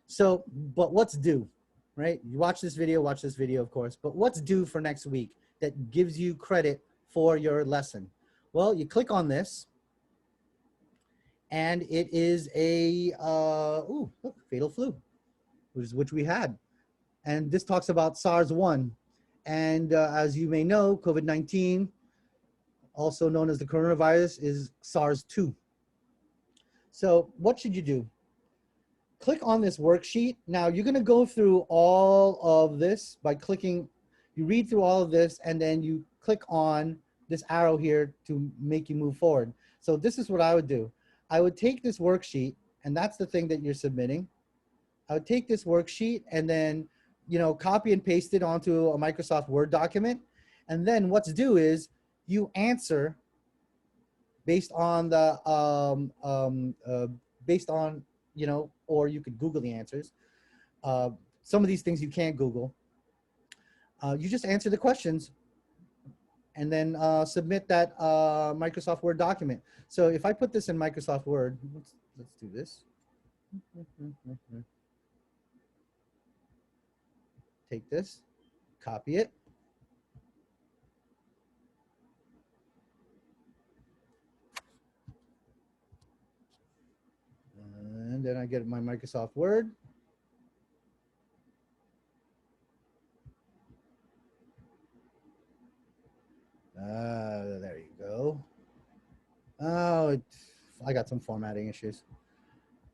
So, but what's due, right? You watch this video, of course. But what's due for next week that gives you credit for your lesson? Well, you click on this. And it is a, look, fatal flu, which we had. And this talks about SARS-1. And as you may know, COVID-19, also known as the coronavirus, is SARS-2. So what should you do? Click on this worksheet. Now you're gonna go through all of this by clicking, you read through all of this, and then you click on this arrow here to make you move forward. So this is what I would do. I would take this worksheet, and that's the thing that you're submitting. I would take this worksheet and then, you know, copy and paste it onto a Microsoft Word document. And then what's due is you answer based on the, based on, you know, or you could Google the answers some of these things you can't Google. You just answer the questions and then submit that Microsoft Word document. So if I put this in Microsoft Word, let's do this. Take this, copy it. And then I get my Microsoft Word. There you go. Oh, I got some formatting issues.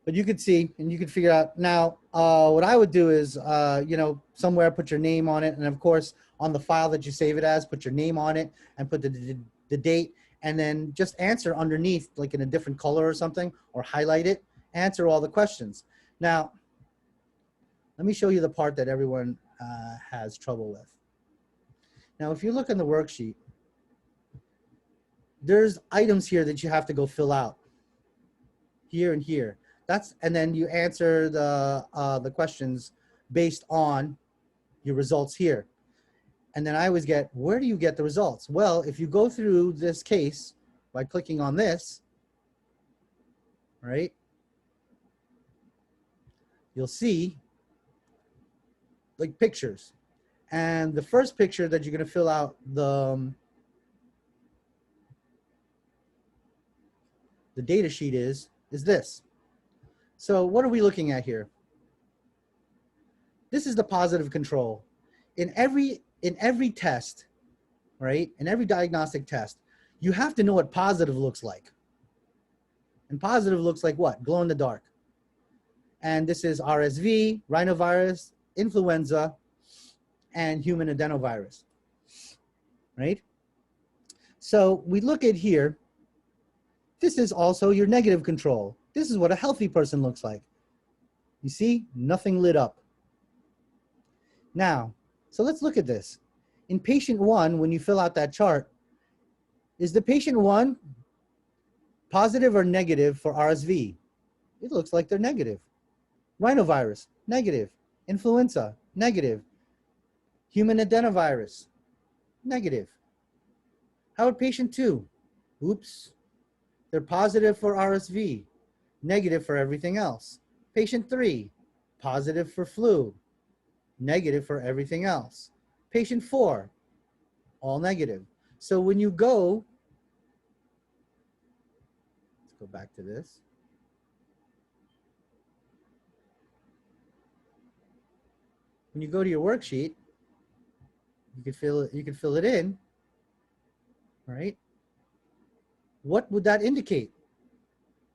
But you could see and you could figure out. Now, what I would do is, somewhere put your name on it. And of course, on the file that you save it as, put your name on it and put the date. And then just answer underneath, like in a different color or something, or highlight it. Answer all the questions. Now, let me show you the part that everyone has trouble with. Now, if you look in the worksheet, there's items here that you have to go fill out. Here and here. And then you answer the questions based on your results here. And then I always get, where do you get the results? Well, if you go through this case by clicking on this, right, you'll see like pictures. And the first picture that you're going to fill out the data sheet is this. So what are we looking at here? This is the positive control. In every test, right? In every diagnostic test, you have to know what positive looks like. And positive looks like what? Glow in the dark. And this is RSV, rhinovirus, influenza, and human adenovirus, right? So we look at here. This is also your negative control. This is what a healthy person looks like. You see, nothing lit up. Now, so let's look at this. In patient 1, when you fill out that chart, is the patient 1 positive or negative for RSV? It looks like they're negative. Rhinovirus, negative. Influenza, negative. Human adenovirus, negative. How about patient 2? Oops. They're positive for RSV, negative for everything else. Patient 3, positive for flu, negative for everything else. Patient 4, all negative. So when you go, let's go back to this. When you go to your worksheet, you can fill it in, right? What would that indicate?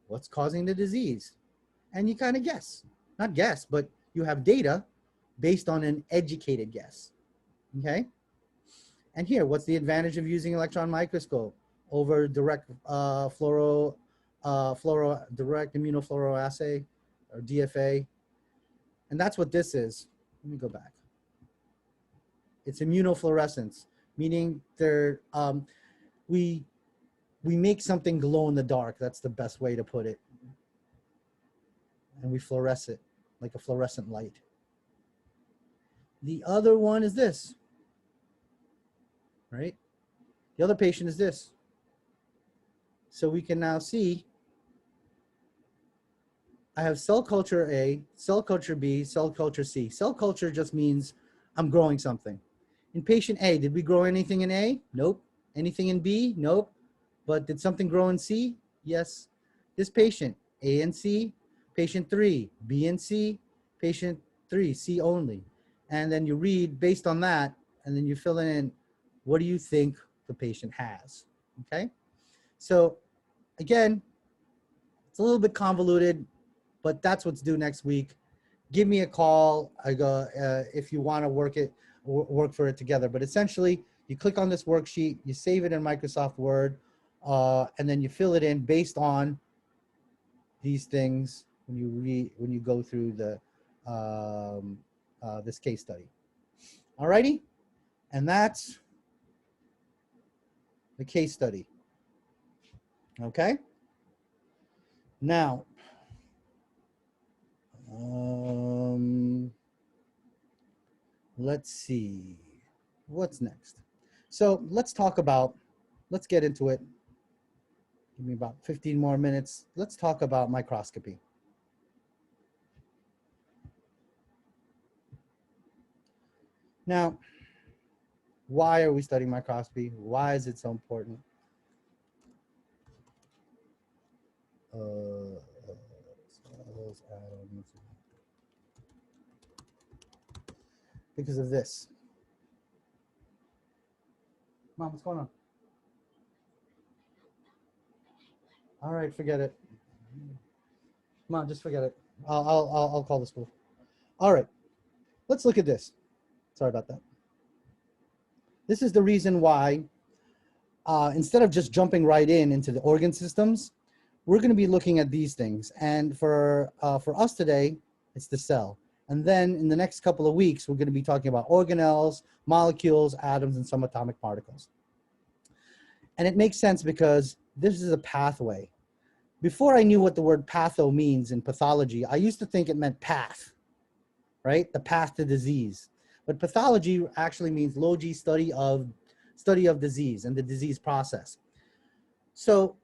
What's causing the disease? And you kind of guess. Not guess, but you have data based on an educated guess. Okay? And here, what's the advantage of using electron microscope over direct direct immunofluorescence or DFA? And that's what this is. Let me go back. It's immunofluorescence, meaning we make something glow in the dark. That's the best way to put it. And we fluoresce it like a fluorescent light. The other one is this, right? The other patient is this. So we can now see I have cell culture A, cell culture B, cell culture C. Cell culture just means I'm growing something. In patient A, did we grow anything in A? Nope. Anything in B? Nope. But did something grow in C? Yes. This patient, A and C. Patient 3, B and C. Patient 3, C only. And then you read based on that, and then you fill in what do you think the patient has, okay? So again, it's a little bit convoluted, but that's what's due next week. Give me a call if you want to work for it together. But essentially, you click on this worksheet, you save it in Microsoft Word, and then you fill it in based on these things when you go through the this case study. Alrighty, and that's the case study. Okay. Now, let's see, what's next? So let's get into it. Give me about 15 more minutes. Let's talk about microscopy. Now, why are we studying microscopy? Why is it so important? Because of this. Mom, what's going on? All right, forget it. Mom, just forget it. I'll call the school. All right, let's look at this. Sorry about that. This is the reason why, instead of just jumping right into the organ systems, we're going to be looking at these things. And for us today, it's the cell. And then in the next couple of weeks, we're going to be talking about organelles, molecules, atoms, and subatomic particles. And it makes sense because this is a pathway. Before I knew what the word patho means in pathology, I used to think it meant path, right? The path to disease. But pathology actually means logi, study of disease and the disease process. So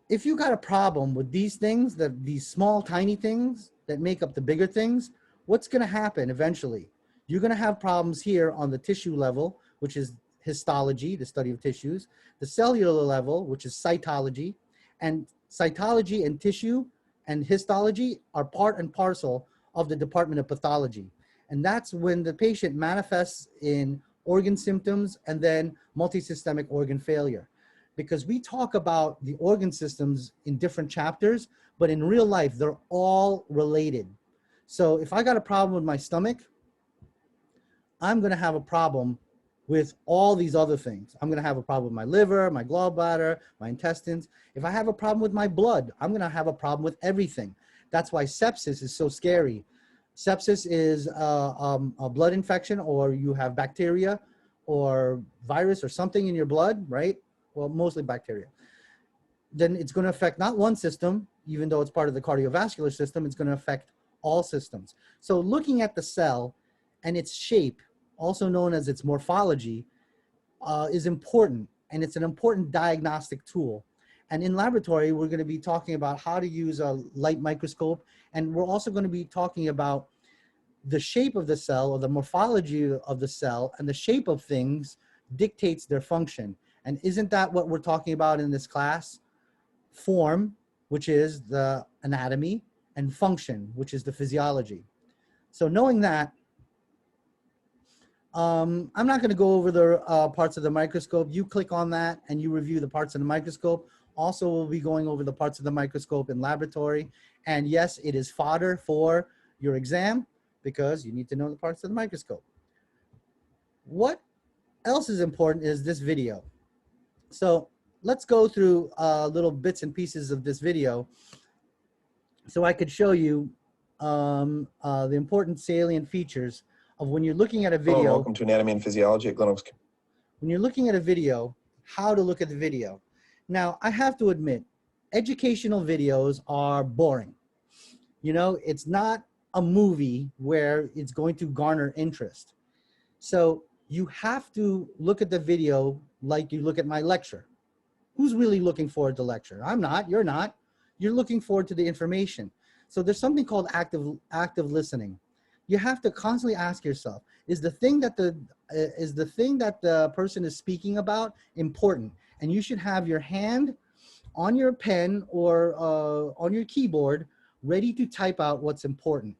if you got a problem with these things, these small, tiny things that make up the bigger things, what's going to happen eventually? You're going to have problems here on the tissue level, which is histology, the study of tissues, the cellular level, which is cytology, and cytology and tissue and histology are part and parcel of the department of pathology. And that's when the patient manifests in organ symptoms and then multisystemic organ failure. Because we talk about the organ systems in different chapters, but in real life, they're all related. So if I got a problem with my stomach, I'm going to have a problem with all these other things. I'm going to have a problem with my liver, my gallbladder, my intestines. If I have a problem with my blood, I'm going to have a problem with everything. That's why sepsis is so scary. Sepsis is a blood infection, or you have bacteria or virus or something in your blood, right? Well, mostly bacteria. Then it's going to affect not one system, even though it's part of the cardiovascular system, it's going to affect all systems. So looking at the cell and its shape, also known as its morphology, is important, and it's an important diagnostic tool. And in laboratory, we're going to be talking about how to use a light microscope, and we're also going to be talking about the shape of the cell, or the morphology of the cell, and the shape of things dictates their function. And isn't that what we're talking about in this class? Form, which is the anatomy, and function, which is the physiology. So knowing that, I'm not going to go over the parts of the microscope. You click on that and you review the parts of the microscope. Also, we'll be going over the parts of the microscope in laboratory. And yes, it is fodder for your exam because you need to know the parts of the microscope. What else is important is this video. So let's go through little bits and pieces of this video so I could show you the important salient features of when you're looking at a video. Hello, welcome to Anatomy and Physiology at Glenov's. When you're looking at a video, how to look at the video. Now, I have to admit, educational videos are boring. You know, it's not a movie where it's going to garner interest. So you have to look at the video like you look at my lecture. Who's really looking forward to lecture? I'm not, you're not. You're looking forward to the information. So there's something called active listening. You have to constantly ask yourself, is the thing that the person is speaking about important? And you should have your hand on your pen or on your keyboard ready to type out what's important.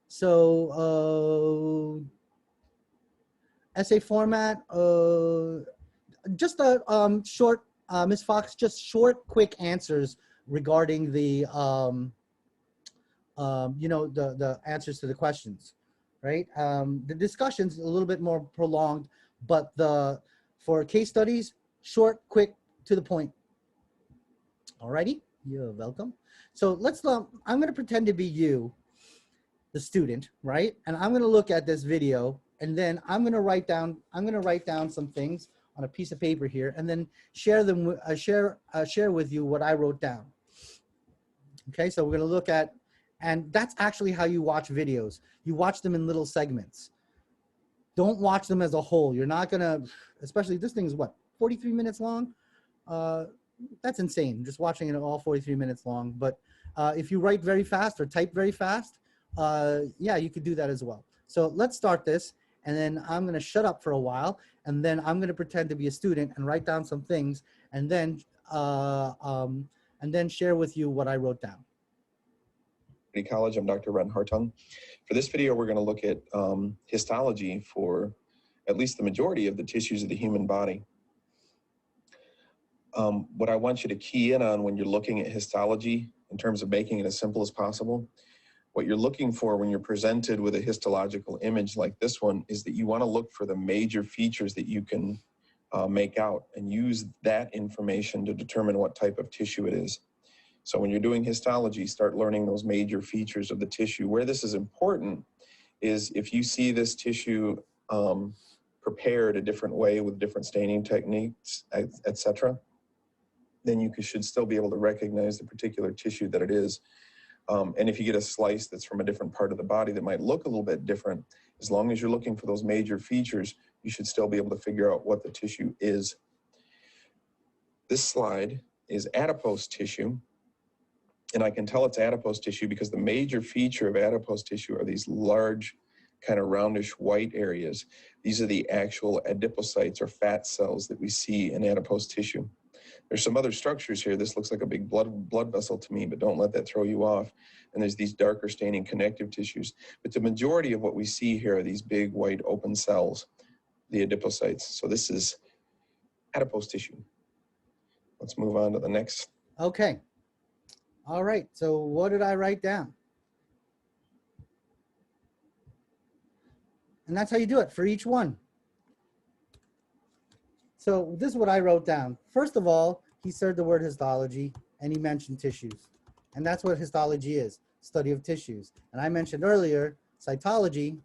So essay format, just a short, Ms. Fox, just short, quick answers regarding the you know, the answers to the questions, right? The discussion's a little bit more prolonged, but for case studies, short, quick, to the point. Alrighty, you're welcome. So let's, I'm gonna pretend to be you, the student, right? And I'm gonna look at this video, and then I'm gonna write down some things on a piece of paper here, and then share them, share with you what I wrote down. Okay, so we're gonna look at, and that's actually how you watch videos. You watch them in little segments. Don't watch them as a whole. You're not gonna, especially this thing is what, 43 minutes long? That's insane, just watching it all 43 minutes long. But if you write very fast or type very fast, yeah, you could do that as well. So let's start this, and then I'm gonna shut up for a while, and then I'm gonna pretend to be a student and write down some things, and then share with you what I wrote down. College, I'm Dr. Ren Hartung. For this video, we're going to look at histology for at least the majority of the tissues of the human body. What I want you to key in on when you're looking at histology, in terms of making it as simple as possible, what you're looking for when you're presented with a histological image like this one is that you want to look for the major features that you can make out and use that information to determine what type of tissue it is. So when you're doing histology, start learning those major features of the tissue. Where this is important is if you see this tissue prepared a different way with different staining techniques, etc., then you should still be able to recognize the particular tissue that it is. And if you get a slice that's from a different part of the body that might look a little bit different, as long as you're looking for those major features, you should still be able to figure out what the tissue is. This slide is adipose tissue. And I can tell it's adipose tissue because the major feature of adipose tissue are these large, kind of roundish white areas. These are the actual adipocytes or fat cells that we see in adipose tissue. There's some other structures here. This looks like a big blood vessel to me, but don't let that throw you off. And there's these darker staining connective tissues. But the majority of what we see here are these big white open cells, the adipocytes. So this is adipose tissue. Let's move on to the next. Okay. All right, so what did I write down? And that's how you do it for each one. So this is what I wrote down. First of all, he said the word histology, and he mentioned tissues. And that's what histology is, study of tissues. And I mentioned earlier, cytology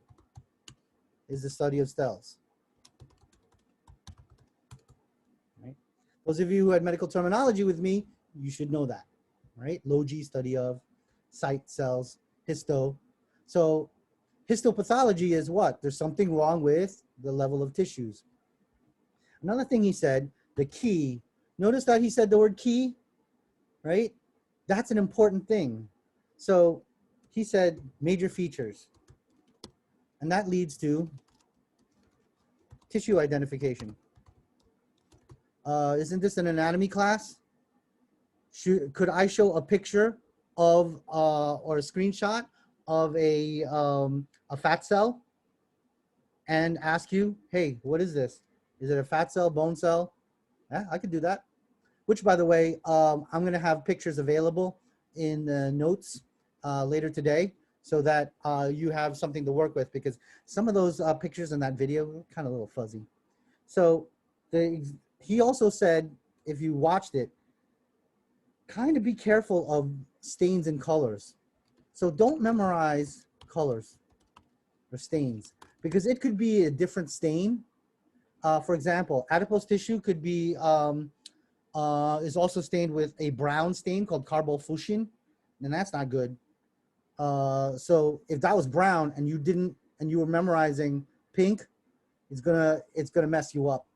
is the study of cells. Right? Those of you who had medical terminology with me, you should know that. Right? Logi, study of, site, cells, histo. So histopathology is what? There's something wrong with the level of tissues. Another thing he said, the key. Notice that he said the word key, right? That's an important thing. So he said major features. And that leads to tissue identification. Isn't this an anatomy class? Could I show a picture of or a screenshot of a fat cell and ask you, hey, what is this? Is it a fat cell, bone cell? Yeah, I could do that. Which, by the way, I'm going to have pictures available in the notes later today so that you have something to work with, because some of those pictures in that video were kind of a little fuzzy. So he also said, if you watched it, kind of be careful of stains and colors. So don't memorize colors or stains, because it could be a different stain. For example, adipose tissue could be, is also stained with a brown stain called carbofuscin, and that's not good. So if that was brown and you were memorizing pink, it's gonna mess you up.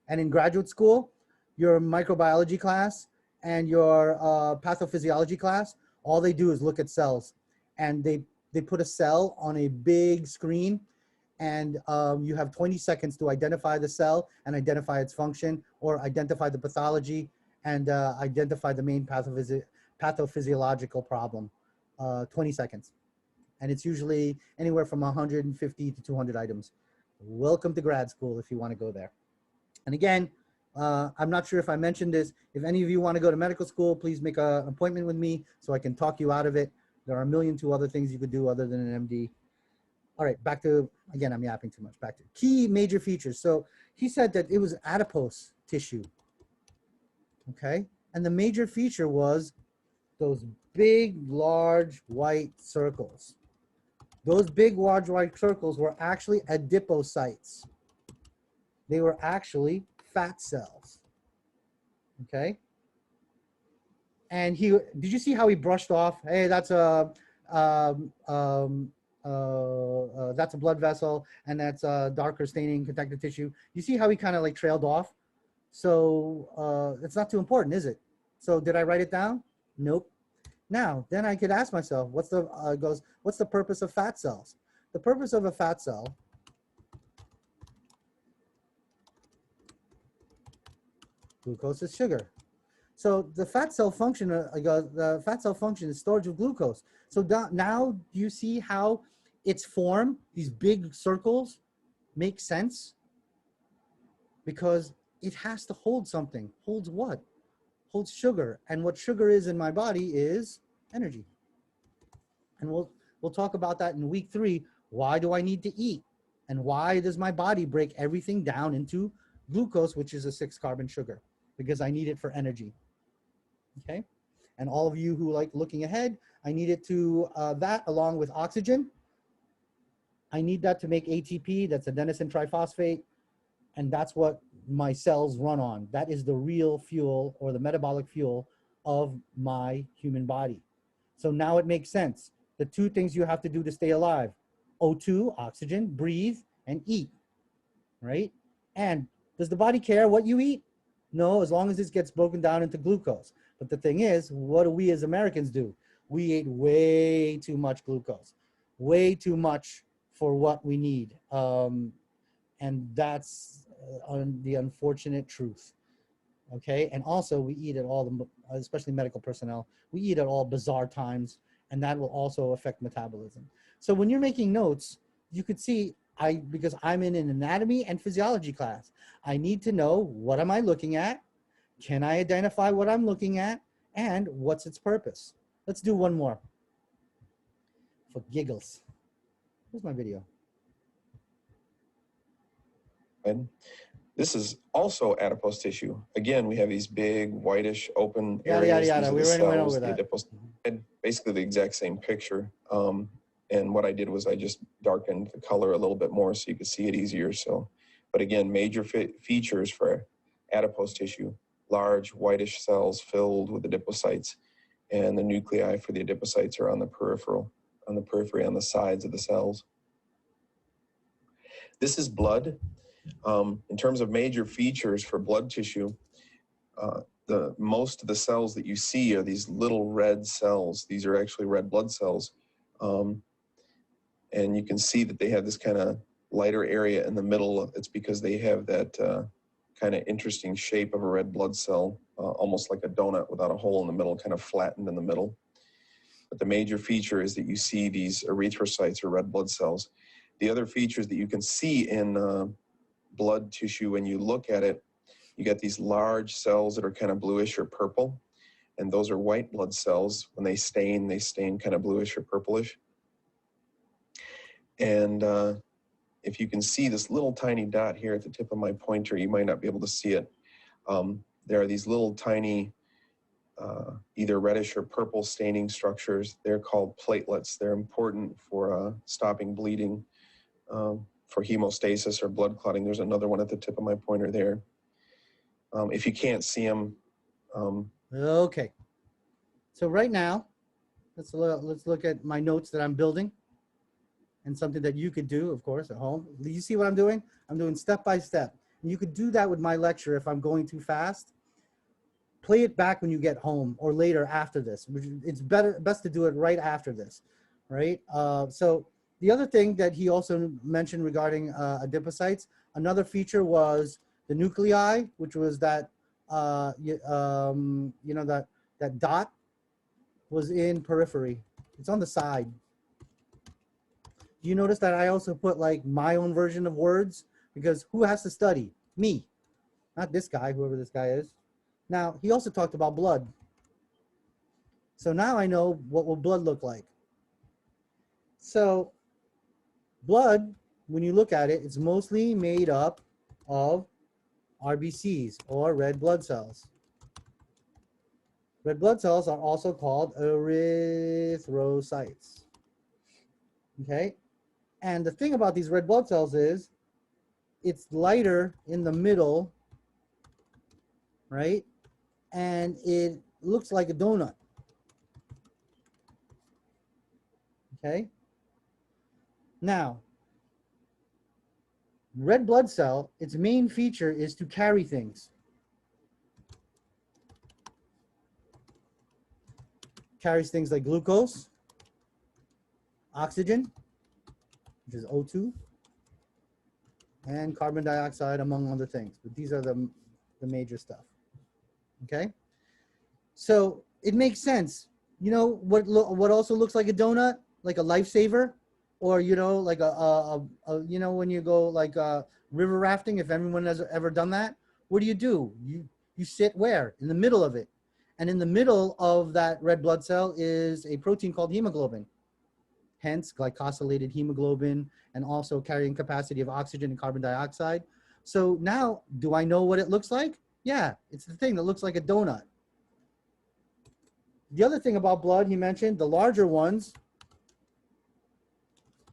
And in graduate school, your microbiology class and your pathophysiology class, all they do is look at cells, and they put a cell on a big screen, and you have 20 seconds to identify the cell and identify its function, or identify the pathology and identify the main pathophysiological problem. 20 seconds. And it's usually anywhere from 150 to 200 items. Welcome to grad school if you want to go there. And again, I'm not sure if I mentioned this. If any of you want to go to medical school, please make an appointment with me so I can talk you out of it. There are a million other things you could do other than an MD. All right, back to, again, I'm yapping too much. Back to key major features. So he said that it was adipose tissue. Okay, and the major feature was those big, large white circles. Those big, large white circles were actually adipocytes. They were actually fat cells. Okay. And did you see how he brushed off? Hey, that's a that's a blood vessel, and that's darker staining connective tissue. You see how he kind of like trailed off? So it's not too important, is it? So did I write it down? Nope. Now, then I could ask myself, what's the purpose of fat cells? The purpose of a fat cell glucose is sugar. So the fat cell function, is storage of glucose. So now you see how its form, these big circles, make sense? Because it has to hold something. Holds what? Holds sugar. And what sugar is in my body is energy. And we'll talk about that in week 3. Why do I need to eat? And why does my body break everything down into glucose, which is a 6-carbon sugar? Because I need it for energy. Okay? And all of you who like looking ahead, I need it to, that along with oxygen. I need that to make ATP, that's adenosine triphosphate, and that's what my cells run on. That is the real fuel, or the metabolic fuel, of my human body. So now it makes sense. The 2 things you have to do to stay alive: O2, oxygen, breathe, and eat, right? And does the body care what you eat? No, as long as this gets broken down into glucose. But the thing is, what do we as Americans do? We ate way too much glucose, way too much for what we need. And that's the unfortunate truth. Okay, and also we eat at all, especially medical personnel, we eat at all bizarre times, and that will also affect metabolism. So when you're making notes, you could see, because I'm in an anatomy and physiology class, I need to know, what am I looking at? Can I identify what I'm looking at? And what's its purpose? Let's do one more for giggles. Here's my video. And this is also adipose tissue. Again, we have these big whitish open areas. Yada, yada, yada. We already went over that. Adipose, and basically the exact same picture. And what I did was I just darkened the color a little bit more so you could see it easier. So, but again, major features for adipose tissue: large whitish cells filled with adipocytes, and the nuclei for the adipocytes are on the periphery, on the sides of the cells. This is blood. In terms of major features for blood tissue, most of the cells that you see are these little red cells. These are actually red blood cells. And you can see that they have this kind of lighter area in the middle. It's because they have that kind of interesting shape of a red blood cell, almost like a donut without a hole in the middle, kind of flattened in the middle. But the major feature is that you see these erythrocytes, or red blood cells. The other features that you can see in blood tissue, when you look at it, you get these large cells that are kind of bluish or purple, and those are white blood cells. When they stain kind of bluish or purplish. And if you can see this little tiny dot here at the tip of my pointer, you might not be able to see it. There are these little tiny either reddish or purple staining structures. They're called platelets. They're important for stopping bleeding, for hemostasis or blood clotting. There's another one at the tip of my pointer there. If you can't see them. Okay. So right now, let's look at my notes that I'm building, and something that you could do, of course, at home. You see what I'm doing? I'm doing step by step. And you could do that with my lecture if I'm going too fast. Play it back when you get home or later after this. It's best to do it right after this, right? So the other thing that he also mentioned regarding adipocytes, another feature was the nuclei, which was that, that dot was in periphery. It's on the side. Do you notice that I also put like my own version of words? Because who has to study? Me, not this guy, whoever this guy is. Now, he also talked about blood. So now I know what will blood look like. So blood, when you look at it, it's mostly made up of RBCs, or red blood cells. Red blood cells are also called erythrocytes. Okay? And the thing about these red blood cells is it's lighter in the middle, right? And it looks like a donut. Okay? Now, red blood cell, its main feature is to carry things. Carries things like glucose, oxygen, which is O2, and carbon dioxide, among other things. But these are the major stuff. Okay? So it makes sense. You know what also looks like a donut? Like a lifesaver? Or, you know, like you know, when you go like river rafting, if anyone has ever done that, what do? You sit where? In the middle of it. And in the middle of that red blood cell is a protein called hemoglobin. Hence glycosylated hemoglobin, and also carrying capacity of oxygen and carbon dioxide. So now, do I know what it looks like? Yeah, it's the thing that looks like a donut. The other thing about blood, he mentioned, the larger ones,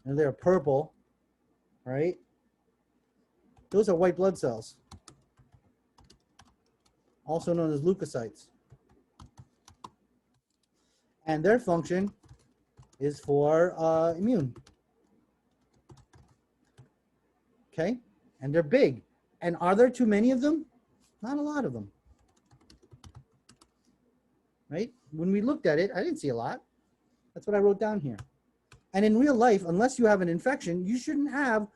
and they're purple, right? Those are white blood cells, also known as leukocytes. And their function is for immune. Okay, and they're big. And are there too many of them? Not a lot of them. Right? When we looked at it, I didn't see a lot. That's what I wrote down here. And in real life, unless you have an infection, you shouldn't have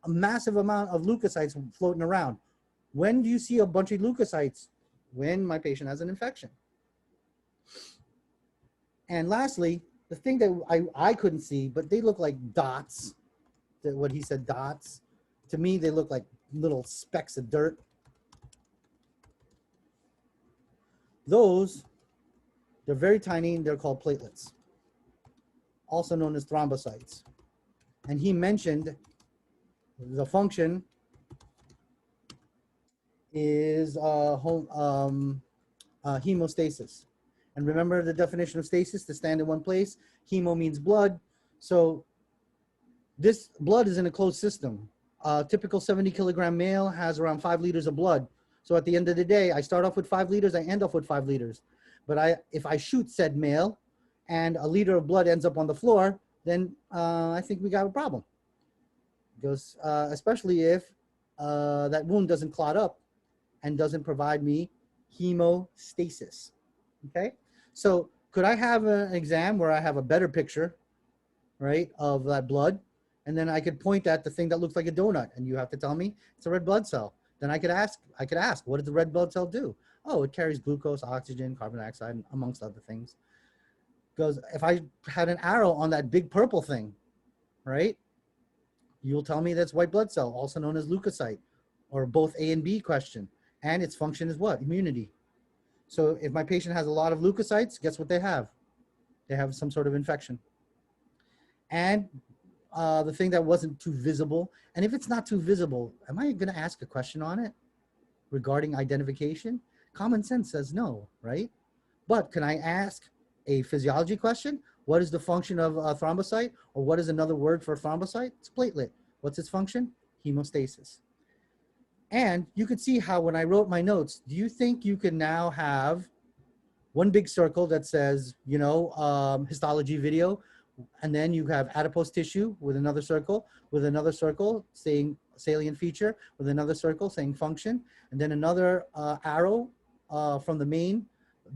a massive amount of leukocytes floating around. When do you see a bunch of leukocytes? When my patient has an infection. And lastly, the thing that I couldn't see, but they look like dots, what he said, dots. To me, they look like little specks of dirt. Those, they're very tiny, and they're called platelets, also known as thrombocytes. And he mentioned the function is hemostasis. And remember the definition of stasis, to stand in one place. Hemo means blood. So this blood is in a closed system. A typical 70-kilogram male has around 5 liters of blood. So at the end of the day, I start off with 5 liters, I end off with 5 liters. But if I shoot said male and a liter of blood ends up on the floor, then I think we got a problem. Because especially if that wound doesn't clot up and doesn't provide me hemostasis. Okay? So could I have an exam where I have a better picture, right, of that blood, and then I could point at the thing that looks like a donut, and you have to tell me it's a red blood cell. Then I could ask, what does the red blood cell do? Oh, it carries glucose, oxygen, carbon dioxide, amongst other things. Because if I had an arrow on that big purple thing, right, you'll tell me that's white blood cell, also known as leukocyte, or both A and B question. And its function is what? Immunity. So if my patient has a lot of leukocytes, guess what they have? They have some sort of infection. And the thing that wasn't too visible, and if it's not too visible, am I going to ask a question on it regarding identification? Common sense says no, right? But can I ask a physiology question? What is the function of a thrombocyte? Or what is another word for thrombocyte? It's platelet. What's its function? Hemostasis. And you could see how when I wrote my notes, do you think you can now have one big circle that says, you know, histology video, and then you have adipose tissue with another circle saying salient feature, with another circle saying function, and then another arrow from the main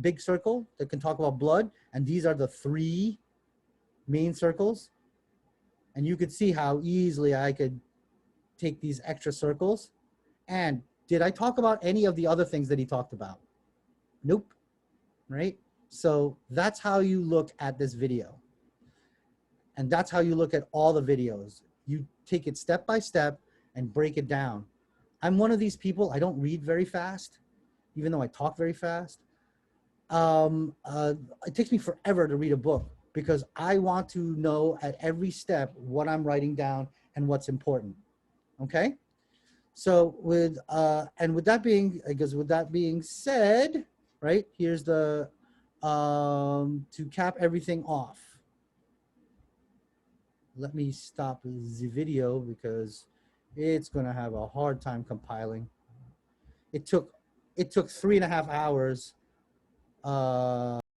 big circle that can talk about blood. And these are the 3 main circles. And you could see how easily I could take these extra circles. And did I talk about any of the other things that he talked about? Nope. Right? So that's how you look at this video. And that's how you look at all the videos. You take it step by step and break it down. I'm one of these people, I don't read very fast, even though I talk very fast. It takes me forever to read a book because I want to know at every step what I'm writing down and what's important. Okay? So with that being said, right, here's the to cap everything off. Let me stop the video because it's gonna have a hard time compiling. It took 3.5 hours